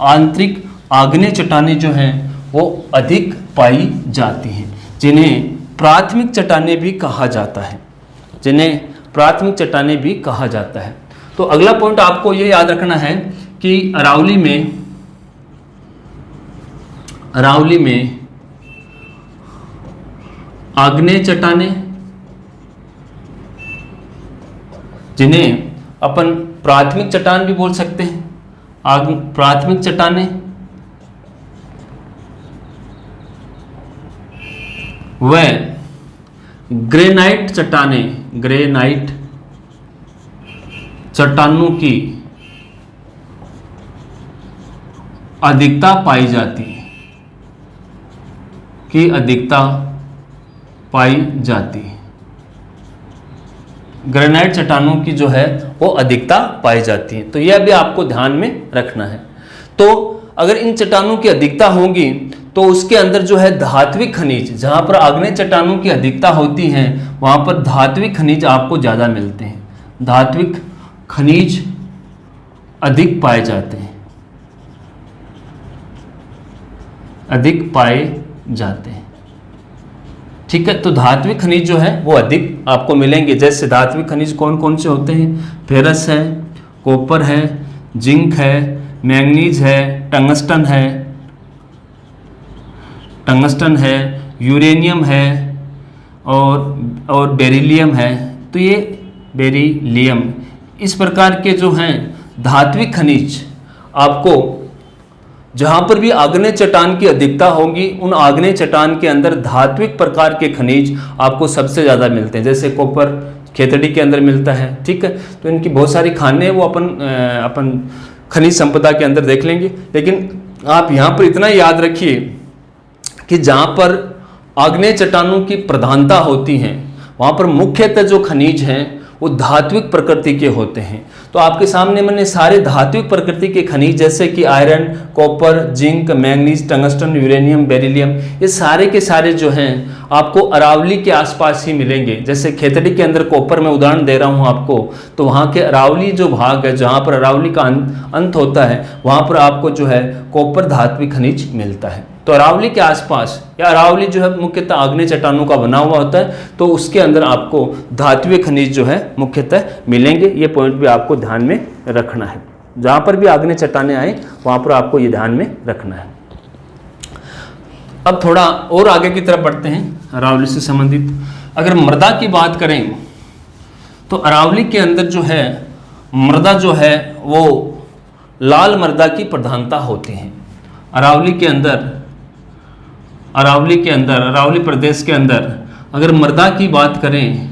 आंतरिक आग्नेय चट्टानें जो हैं वो अधिक पाई जाती हैं, जिन्हें प्राथमिक चट्टानें भी कहा जाता है, जिन्हें प्राथमिक चट्टानें भी कहा जाता है। तो अगला पॉइंट आपको ये याद रखना है कि अरावली में आग्नेय चट्टानें, जिन्हें अपन प्राथमिक चट्टान भी बोल सकते हैं, प्राथमिक चट्टानें व ग्रेनाइट चट्टानों की अधिकता पाई जाती है, ग्रेनाइट चट्टानों की जो है वो अधिकता पाई जाती है। तो यह भी आपको ध्यान में रखना है। तो अगर इन चट्टानों की अधिकता होगी तो उसके अंदर जो है धात्विक खनिज, जहां पर आग्नेय चट्टानों की अधिकता होती है वहां पर धात्विक खनिज आपको ज़्यादा मिलते हैं, धात्विक खनिज अधिक पाए जाते हैं, ठीक है। तो धात्विक खनिज जो है वो अधिक आपको मिलेंगे। जैसे धात्विक खनिज कौन कौन से होते हैं? फेरस है, कॉपर है, जिंक है, मैंगनीज है, टंगस्टन है, यूरेनियम है और बेरिलियम है। तो ये बेरिलियम, इस प्रकार के जो हैं धात्विक खनिज आपको जहाँ पर भी आग्नेय चट्टान की अधिकता होगी उन आग्नेय चट्टान के अंदर धात्विक प्रकार के खनिज आपको सबसे ज़्यादा मिलते हैं। जैसे कॉपर खेतड़ी के अंदर मिलता है, ठीक है। तो इनकी बहुत सारी खाने हैं, वो अपन खनिज संपदा के अंदर देख लेंगे। लेकिन आप यहाँ पर इतना याद रखिए कि जहाँ पर आग्नेय चट्टानों की प्रधानता होती है वहाँ पर मुख्यतः जो खनिज हैं वो धात्विक प्रकृति के होते हैं। तो आपके सामने मैंने सारे धात्विक प्रकृति के खनिज जैसे कि iron, copper, zinc, manganese, tungsten, uranium, beryllium, ये सारे के सारे जो हैं आपको अरावली के आसपास ही मिलेंगे। जैसे खेतड़ी के अंदर कॉपर में उदाहरण दे रहा हूँ आपको, तो वहाँ के अरावली जो भाग है जहाँ पर अरावली का अंत होता है वहाँ पर आपको जो है कॉपर धात्विक खनिज मिलता है। तो अरावली के आसपास या अरावली जो है मुख्यतः आग्नेय चट्टानों का बना हुआ होता है, तो उसके अंदर आपको धात्विक खनिज जो है मुख्यतः मिलेंगे। ये पॉइंट भी आपको ध्यान में रखना है। जहाँ पर भी आग्नेय चट्टानें आए वहाँ पर आपको ये ध्यान में रखना है। अब थोड़ा और आगे की तरफ बढ़ते हैं अरावली से संबंधित। अगर मृदा की बात करें तो अरावली के अंदर जो है मृदा जो है वो लाल मृदा की प्रधानता होती है। अरावली प्रदेश के अंदर अगर मृदा की बात करें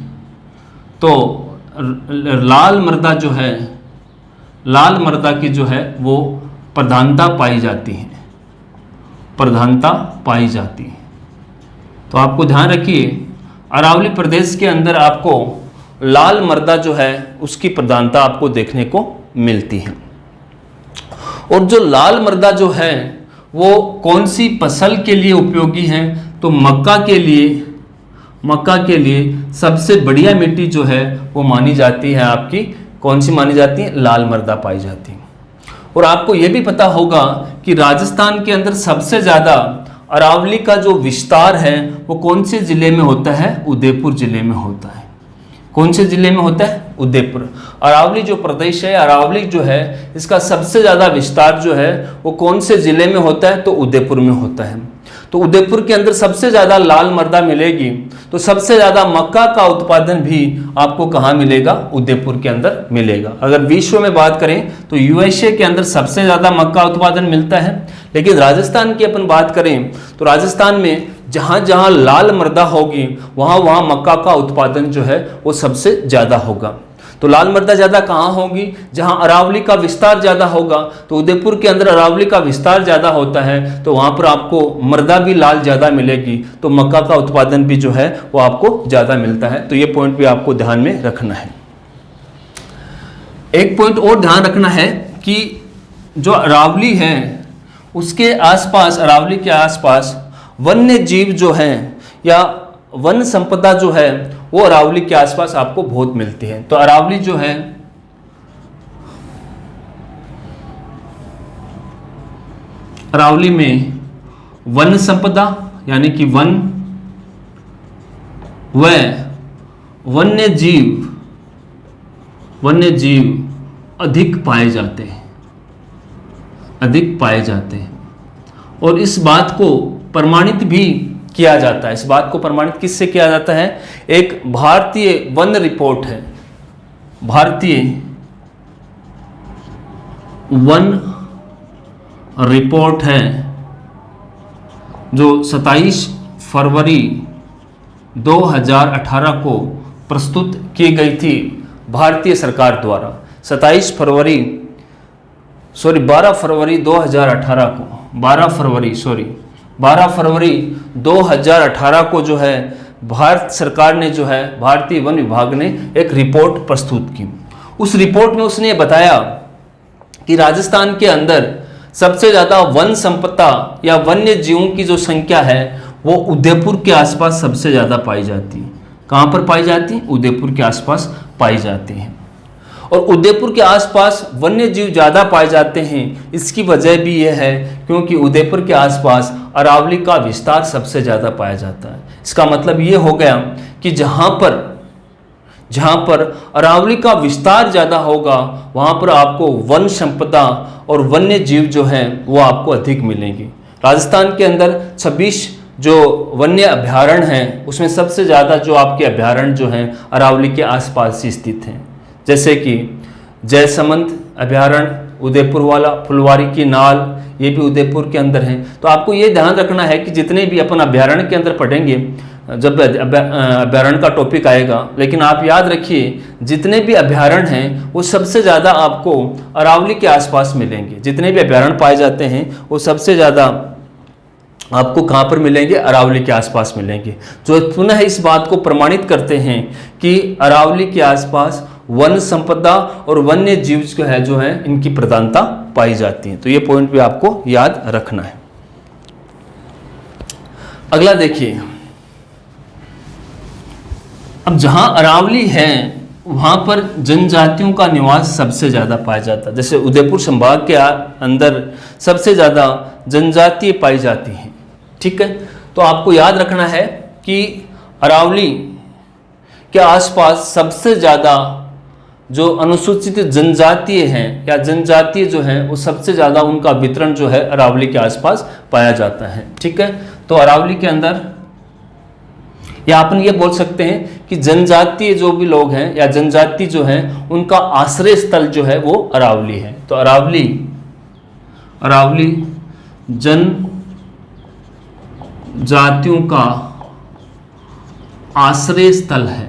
तो लाल मृदा की जो है वो प्रधानता पाई जाती है, तो आपको ध्यान रखिए अरावली प्रदेश के अंदर आपको लाल मृदा जो है उसकी प्रधानता आपको देखने को मिलती है। और जो लाल मृदा जो है वो कौन सी फसल के लिए उपयोगी है? तो मक्का के लिए सबसे बढ़िया मिट्टी जो है वो मानी जाती है आपकी, कौन सी मानी जाती है? लाल मृदा पाई जाती है। और आपको ये भी पता होगा कि राजस्थान के अंदर सबसे ज़्यादा अरावली का जो विस्तार है वो कौन से ज़िले में होता है? उदयपुर ज़िले में होता है। कौन से ज़िले में होता है? उदयपुर। अरावली जो प्रदेश है, अरावली जो है इसका सबसे ज़्यादा विस्तार जो है वो कौन से ज़िले में होता है? तो उदयपुर में होता है। तो उदयपुर के अंदर सबसे ज़्यादा लाल मृदा मिलेगी, तो सबसे ज़्यादा मक्का का उत्पादन भी आपको कहाँ मिलेगा? उदयपुर के अंदर मिलेगा। अगर विश्व में बात करें तो यूएसए के अंदर सबसे ज़्यादा मक्का उत्पादन मिलता है। लेकिन राजस्थान की अपन बात करें तो राजस्थान में जहाँ जहाँ लाल मृदा होगी वहाँ वहाँ मक्का का उत्पादन जो है वो सबसे ज़्यादा होगा। तो लाल मृदा ज़्यादा कहाँ होगी? जहाँ अरावली का विस्तार ज़्यादा होगा। तो उदयपुर के अंदर अरावली का विस्तार ज़्यादा होता है तो वहाँ पर आपको मृदा भी लाल ज़्यादा मिलेगी, तो मक्का का उत्पादन भी जो है वो आपको ज़्यादा मिलता है। तो ये पॉइंट भी आपको ध्यान में रखना है। एक पॉइंट और ध्यान रखना है कि जो अरावली है उसके आसपास, अरावली के आसपास वन्य जीव जो हैं या वन संपदा जो है वो अरावली के आसपास आपको बहुत मिलती है। तो अरावली जो है अरावली में वन संपदा यानी कि वन व वन्य जीव अधिक पाए जाते हैं, अधिक पाए जाते हैं। और इस बात को प्रमाणित भी किया जाता है। इस बात को प्रमाणित किससे किया जाता है? एक भारतीय वन रिपोर्ट है, भारतीय वन रिपोर्ट है जो 27 फरवरी 2018 को प्रस्तुत की गई थी भारतीय सरकार द्वारा। 12 फरवरी 2018 को 12 फरवरी 2018 को जो है भारत सरकार ने जो है भारतीय वन विभाग ने एक रिपोर्ट प्रस्तुत की। उस रिपोर्ट में उसने बताया कि राजस्थान के अंदर सबसे ज़्यादा वन संपदा या वन्य जीवों की जो संख्या है वो उदयपुर के आसपास सबसे ज़्यादा पाई जाती है। कहाँ पर पाई जाती है? उदयपुर के आसपास पाई जाती हैं। और उदयपुर के आसपास वन्य जीव ज़्यादा पाए जाते हैं, इसकी वजह भी यह है क्योंकि उदयपुर के आसपास अरावली का विस्तार सबसे ज़्यादा पाया जाता है। इसका मतलब ये हो गया कि जहाँ पर अरावली का विस्तार ज़्यादा होगा वहाँ पर आपको वन संपदा और वन्य जीव जो हैं वो आपको अधिक मिलेंगे। राजस्थान के अंदर 26 जो वन्य अभ्यारण्य हैं उसमें सबसे ज़्यादा जो आपके अभ्यारण्य जो हैं अरावली के आसपास ही स्थित हैं, जैसे कि जयसमंद अभ्यारण्य उदयपुर वाला, फुलवारी की नाल ये भी उदयपुर के अंदर हैं। तो आपको ये ध्यान रखना है कि जितने भी अपन अभ्यारण्य के अंदर पढ़ेंगे जब अभ्यारण्य का टॉपिक आएगा, लेकिन आप याद रखिए जितने भी अभ्यारण्य हैं वो सबसे ज़्यादा आपको अरावली के आसपास मिलेंगे। जितने भी अभ्यारण्य पाए जाते हैं वो सबसे ज़्यादा आपको कहाँ पर मिलेंगे? अरावली के आसपास मिलेंगे, जो पुनः इस बात को प्रमाणित करते हैं कि अरावली के आसपास वन संपदा और वन्य जीव जो है इनकी प्रधानता पाई जाती है। तो ये पॉइंट भी आपको याद रखना है। अगला देखिए, अब जहां अरावली है वहां पर जनजातियों का निवास सबसे ज़्यादा पाया जाता है। जैसे उदयपुर संभाग के अंदर सबसे ज़्यादा जनजाति पाई जाती हैं, ठीक है। तो आपको याद रखना है कि अरावली के आसपास सबसे ज़्यादा जो अनुसूचित जनजातीय हैं या जनजातीय जो हैं वो सबसे ज़्यादा उनका वितरण जो है अरावली के आसपास पाया जाता है, ठीक है। तो अरावली के अंदर या अपन ये बोल सकते हैं कि जनजातीय जो भी लोग हैं या जनजाति जो हैं उनका आश्रय स्थल जो है वो अरावली है। तो अरावली जनजातियों का आश्रय स्थल है,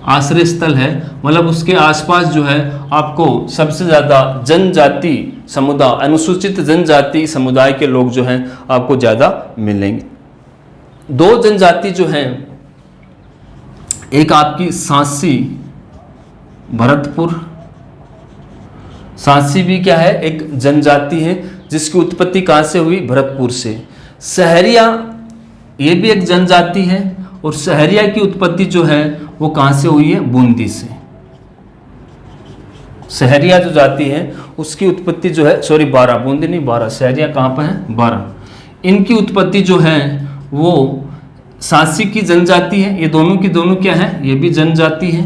आश्रय स्थल है। मतलब उसके आसपास जो है आपको सबसे ज़्यादा जनजाति समुदाय, अनुसूचित जनजाति समुदाय के लोग जो हैं आपको ज़्यादा मिलेंगे। दो जनजाति जो हैं, एक आपकी सांसी भरतपुर, सांसी भी क्या है? एक जनजाति है जिसकी उत्पत्ति कहाँ से हुई? भरतपुर से। सहरिया ये भी एक जनजाति है और सहरिया की उत्पत्ति जो है वो कहाँ से हुई है? बूंदी से। सहरिया जो जाति है उसकी उत्पत्ति जो है, सॉरी 12, बूंदी नहीं 12, सहरिया कहाँ पर है? 12। इनकी उत्पत्ति जो है वो सांसी की जनजाति है। ये दोनों की दोनों क्या है? ये भी जनजाति है,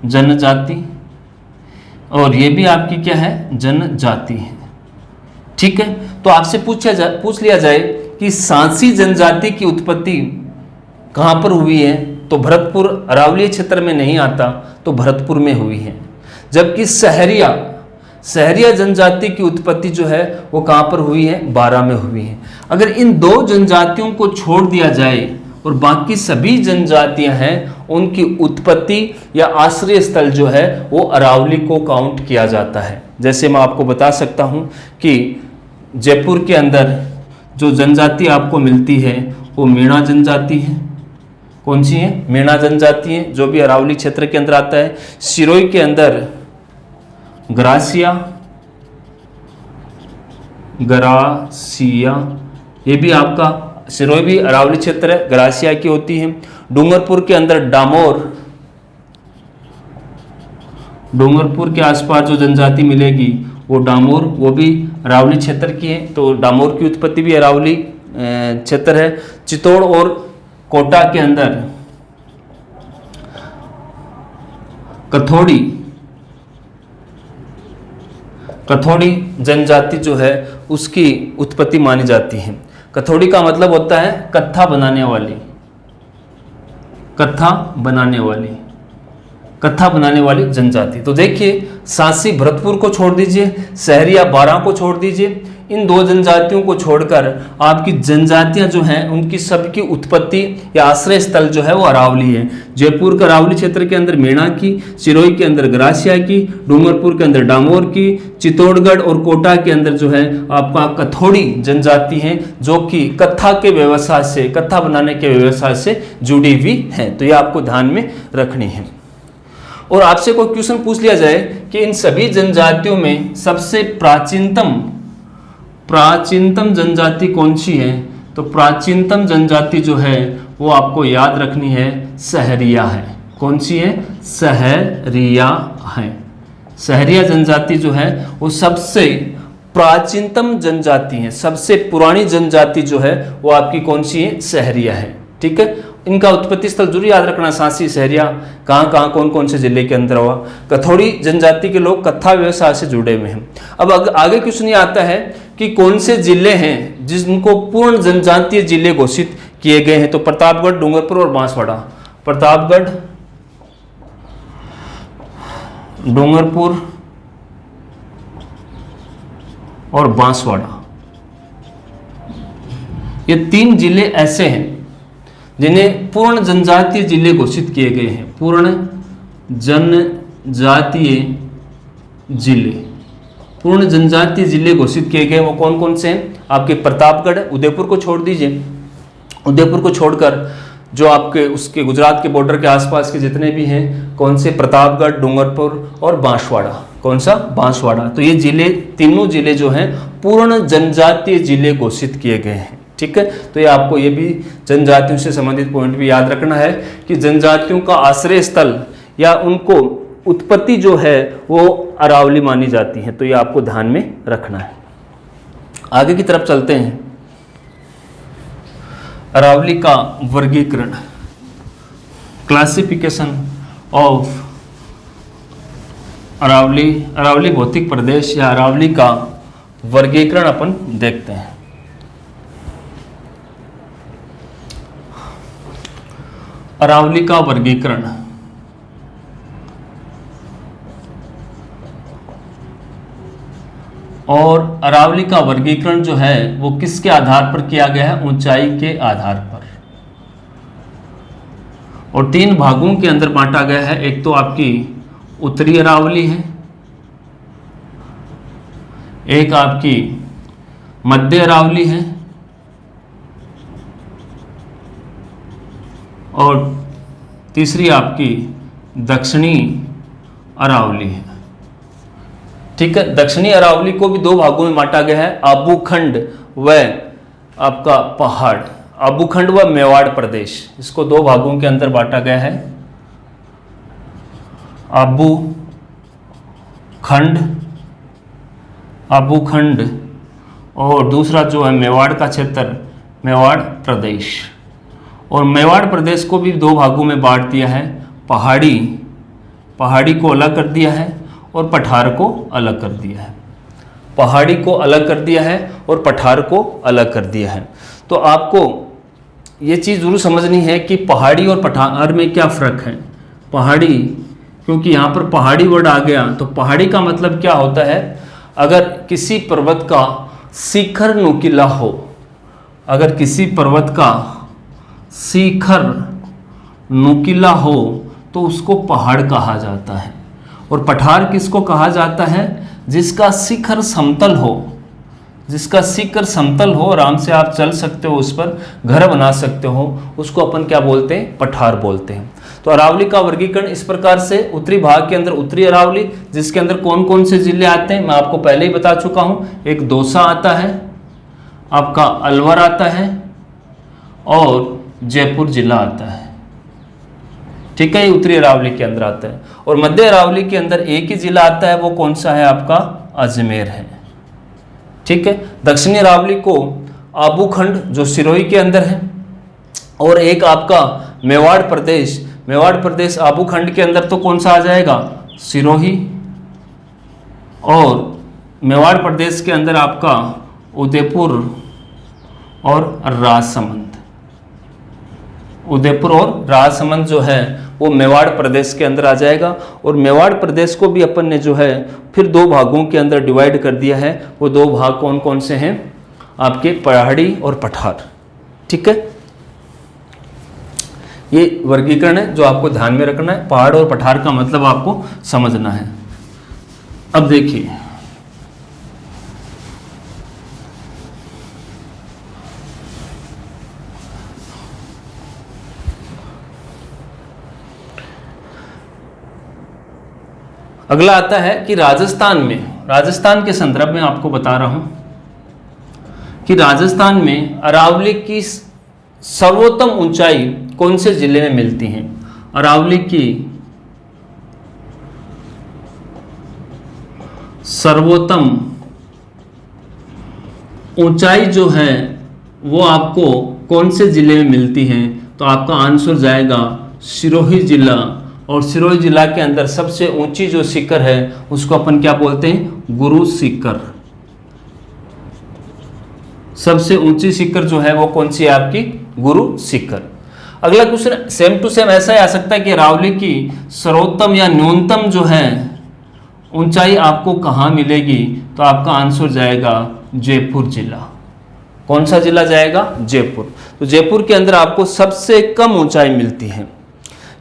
जनजाति, और ये भी आपकी क्या है? जनजाति है, ठीक है। तो आपसे पूछ लिया जाए कि सांसी जनजाति की उत्पत्ति कहाँ पर हुई है, तो भरतपुर अरावली क्षेत्र में नहीं आता, तो भरतपुर में हुई है। जबकि सहरिया सहरिया जनजाति की उत्पत्ति जो है वो कहाँ पर हुई है, बारां में हुई है। अगर इन दो जनजातियों को छोड़ दिया जाए और बाकी सभी जनजातियां हैं, उनकी उत्पत्ति या आश्रय स्थल जो है वो अरावली को काउंट किया जाता है। जैसे मैं आपको बता सकता हूं कि जयपुर के अंदर जो जनजाति आपको मिलती है वो मीणा जनजाति है। कौन सी है? मीणा जनजाति है, जो भी अरावली क्षेत्र के अंदर आता है। सिरोही के अंदर ग्रासिया, ये भी आपका सिरोही भी अरावली क्षेत्र है, ग्रासिया की होती है। डूंगरपुर के अंदर डामोर, डूंगरपुर के आसपास जो जनजाति मिलेगी वो डामोर, वो भी अरावली क्षेत्र की है, तो डामोर की उत्पत्ति भी अरावली क्षेत्र है। चित्तौड़ और कोटा के अंदर कथोड़ी जनजाति जो है उसकी उत्पत्ति मानी जाती है। कथोड़ी का मतलब होता है कत्था बनाने वाली जनजाति। तो देखिए, सांसी भरतपुर को छोड़ दीजिए, सहरिया बारां को छोड़ दीजिए, इन दो जनजातियों को छोड़कर आपकी जनजातियां जो हैं उनकी सबकी उत्पत्ति या आश्रय स्थल जो है वो अरावली है। जयपुर का अरावली क्षेत्र के अंदर मीणा की, सिरोही के अंदर ग्रासिया की, डूंगरपुर के अंदर डामोर की, चित्तौड़गढ़ और कोटा के अंदर जो है आपका कथोड़ी जनजाति है, जो कि कत्था बनाने के व्यवसाय से जुड़ी हुई है। तो ये आपको ध्यान में रखनी है। और आपसे कोई क्वेश्चन पूछ लिया जाए कि इन सभी जनजातियों में सबसे प्राचीनतम जनजाति कौन सी है, तो प्राचीनतम जनजाति जो है वो आपको याद रखनी है, सहरिया है। कौन सी है? सहरिया है। सहरिया जनजाति जो है वो सबसे प्राचीनतम जनजाति है, सबसे पुरानी जनजाति जो है वो आपकी कौन सी है? सहरिया है। ठीक है, इनका उत्पत्ति स्थल जरूर याद रखना, सांसी, सहरिया कहाँ कौन से जिले के अंदर हुआ। कथोड़ी जनजाति के लोग कत्था व्यवसाय से जुड़े हुए हैं। अब आगे क्वेश्चन ये आता है कि कौन से जिले हैं जिनको पूर्ण जनजातीय जिले घोषित किए गए हैं, तो प्रतापगढ़, डूंगरपुर और बांसवाड़ा। प्रतापगढ़, डूंगरपुर और बांसवाड़ा, ये 3 जिले ऐसे हैं जिन्हें पूर्ण जनजातीय जिले घोषित किए गए हैं। पूर्ण जनजातीय जिले घोषित किए गए वो कौन कौन से हैं? आपके प्रतापगढ़, उदयपुर को छोड़ दीजिए, उदयपुर को छोड़कर जो आपके उसके गुजरात के बॉर्डर के आसपास के जितने भी हैं, कौन से? प्रतापगढ़, डूंगरपुर और बांसवाड़ा। कौन सा? बांसवाड़ा। तो ये जिले, तीनों जिले जो हैं पूर्ण जनजातीय जिले घोषित किए गए हैं। ठीक है, तो ये आपको ये भी जनजातियों से संबंधित पॉइंट भी याद रखना है कि जनजातियों का आश्रय स्थल या उनको उत्पत्ति जो है वो अरावली मानी जाती है। तो ये आपको ध्यान में रखना है। आगे की तरफ चलते हैं। अरावली का वर्गीकरण, क्लासिफिकेशन ऑफ अरावली भौतिक प्रदेश या अरावली का वर्गीकरण अपन देखते हैं। अरावली का वर्गीकरण, और अरावली का वर्गीकरण जो है वो किसके आधार पर किया गया है? ऊंचाई के आधार पर। और 3 भागों के अंदर बांटा गया है। एक तो आपकी उत्तरी अरावली है, एक आपकी मध्य अरावली है, और तीसरी आपकी दक्षिणी अरावली है। ठीक है, दक्षिणी अरावली को भी 2 भागों में बांटा गया है, आबूखंड व आपका पहाड़, आबूखंड व मेवाड़ प्रदेश, इसको 2 भागों के अंदर बांटा गया है। आबूखंड और दूसरा जो है मेवाड़ का क्षेत्र, मेवाड़ प्रदेश। और मेवाड़ प्रदेश को भी 2 भागों में बांट दिया है, पहाड़ी को अलग कर दिया है और पठार को अलग कर दिया है। पहाड़ी को अलग कर दिया है और पठार को अलग कर दिया है। तो आपको ये चीज़ जरूर समझनी है कि पहाड़ी और पठार में क्या फ़र्क है। पहाड़ी क्योंकि यहाँ पर पहाड़ी वर्ड आ गया, तो पहाड़ी का मतलब क्या होता है, अगर किसी पर्वत का शिखर नुकीला हो, अगर किसी पर्वत का शिखर नुकीला हो तो उसको पहाड़ कहा जाता है। और पठार किसको कहा जाता है, जिसका शिखर समतल हो, जिसका शिखर समतल हो, आराम से आप चल सकते हो, उस पर घर बना सकते हो, उसको अपन क्या बोलते हैं, पठार बोलते हैं। तो अरावली का वर्गीकरण इस प्रकार से, उत्तरी भाग के अंदर उत्तरी अरावली, जिसके अंदर कौन कौन से जिले आते हैं मैं आपको पहले ही बता चुका हूं। एक दौसा आता है, आपका अलवर आता है और जयपुर जिला आता है, ठीक है, ये उत्तरी अरावली के अंदर आता है। और मध्य अरावली के अंदर एक ही जिला आता है, वो कौन सा है, आपका अजमेर है, ठीक है। दक्षिणी अरावली को आबूखंड जो सिरोही के अंदर है, और एक आपका मेवाड़ प्रदेश, मेवाड़ प्रदेश आबूखंड के अंदर तो कौन सा आ जाएगा, सिरोही, और मेवाड़ प्रदेश के अंदर आपका उदयपुर और राजसमंद, उदयपुर और राजसमंद जो है वो मेवाड़ प्रदेश के अंदर आ जाएगा। और मेवाड़ प्रदेश को भी अपन ने जो है फिर दो भागों के अंदर डिवाइड कर दिया है। वो दो भाग कौन कौन से हैं, आपके पहाड़ी और पठार, ठीक है। ये वर्गीकरण है जो आपको ध्यान में रखना है, पहाड़ और पठार का मतलब आपको समझना है। अब देखिए, अगला आता है कि राजस्थान में, राजस्थान के संदर्भ में आपको बता रहा हूं कि राजस्थान में अरावली की सर्वोत्तम ऊंचाई कौन से जिले में मिलती है। अरावली की सर्वोत्तम ऊंचाई जो है वो आपको कौन से जिले में मिलती है, तो आपका आंसर जाएगा सिरोही जिला। और सिरोही जिला के अंदर सबसे ऊंची जो शिखर है उसको अपन क्या बोलते हैं, गुरु शिखर। सबसे ऊंची शिखर जो है वो कौन सी है, आपकी गुरु शिखर। अगला क्वेश्चन सेम टू सेम ऐसा ही आ सकता है कि अरावली की सर्वोत्तम या न्यूनतम जो है ऊंचाई आपको कहाँ मिलेगी, तो आपका आंसर जाएगा जयपुर जिला। कौन सा जिला जाएगा, जयपुर। तो जयपुर के अंदर आपको सबसे कम ऊंचाई मिलती है।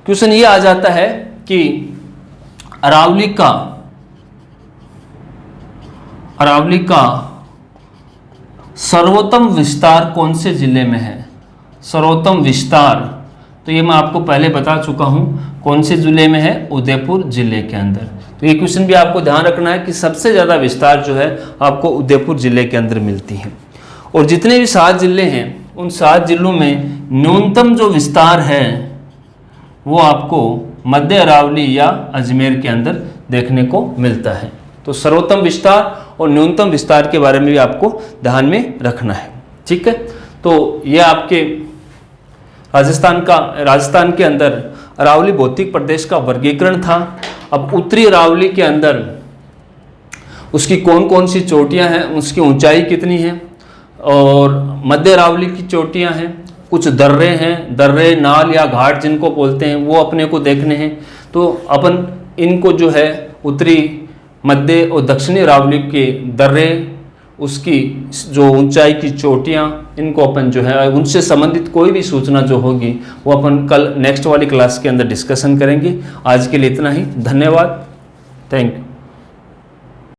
क्वेश्चन ये आ जाता है कि अरावली का सर्वोत्तम विस्तार कौन से जिले में है। सर्वोत्तम विस्तार तो ये मैं आपको पहले बता चुका हूं, कौन से जिले में है, उदयपुर जिले के अंदर। तो ये क्वेश्चन भी आपको ध्यान रखना है कि सबसे ज़्यादा विस्तार जो है आपको उदयपुर जिले के अंदर मिलती है। और जितने भी 7 जिले हैं उन 7 जिलों में न्यूनतम जो विस्तार है वो आपको मध्य अरावली या अजमेर के अंदर देखने को मिलता है। तो सर्वोत्तम विस्तार और न्यूनतम विस्तार के बारे में भी आपको ध्यान में रखना है, ठीक है। तो ये आपके राजस्थान के अंदर अरावली भौतिक प्रदेश का वर्गीकरण था। अब उत्तरी अरावली के अंदर उसकी कौन कौन सी चोटियां हैं, उसकी ऊंचाई कितनी है, और मध्य अरावली की चोटियां हैं, कुछ दर्रे हैं, दर्रे नाल या घाट जिनको बोलते हैं वो अपने को देखने हैं। तो अपन इनको जो है उत्तरी, मध्य और दक्षिणी अरावली के दर्रे, उसकी जो ऊंचाई की चोटियां, इनको अपन जो है उनसे संबंधित कोई भी सूचना जो होगी वो अपन कल नेक्स्ट वाली क्लास के अंदर डिस्कशन करेंगे। आज के लिए इतना ही, धन्यवाद, थैंक यू।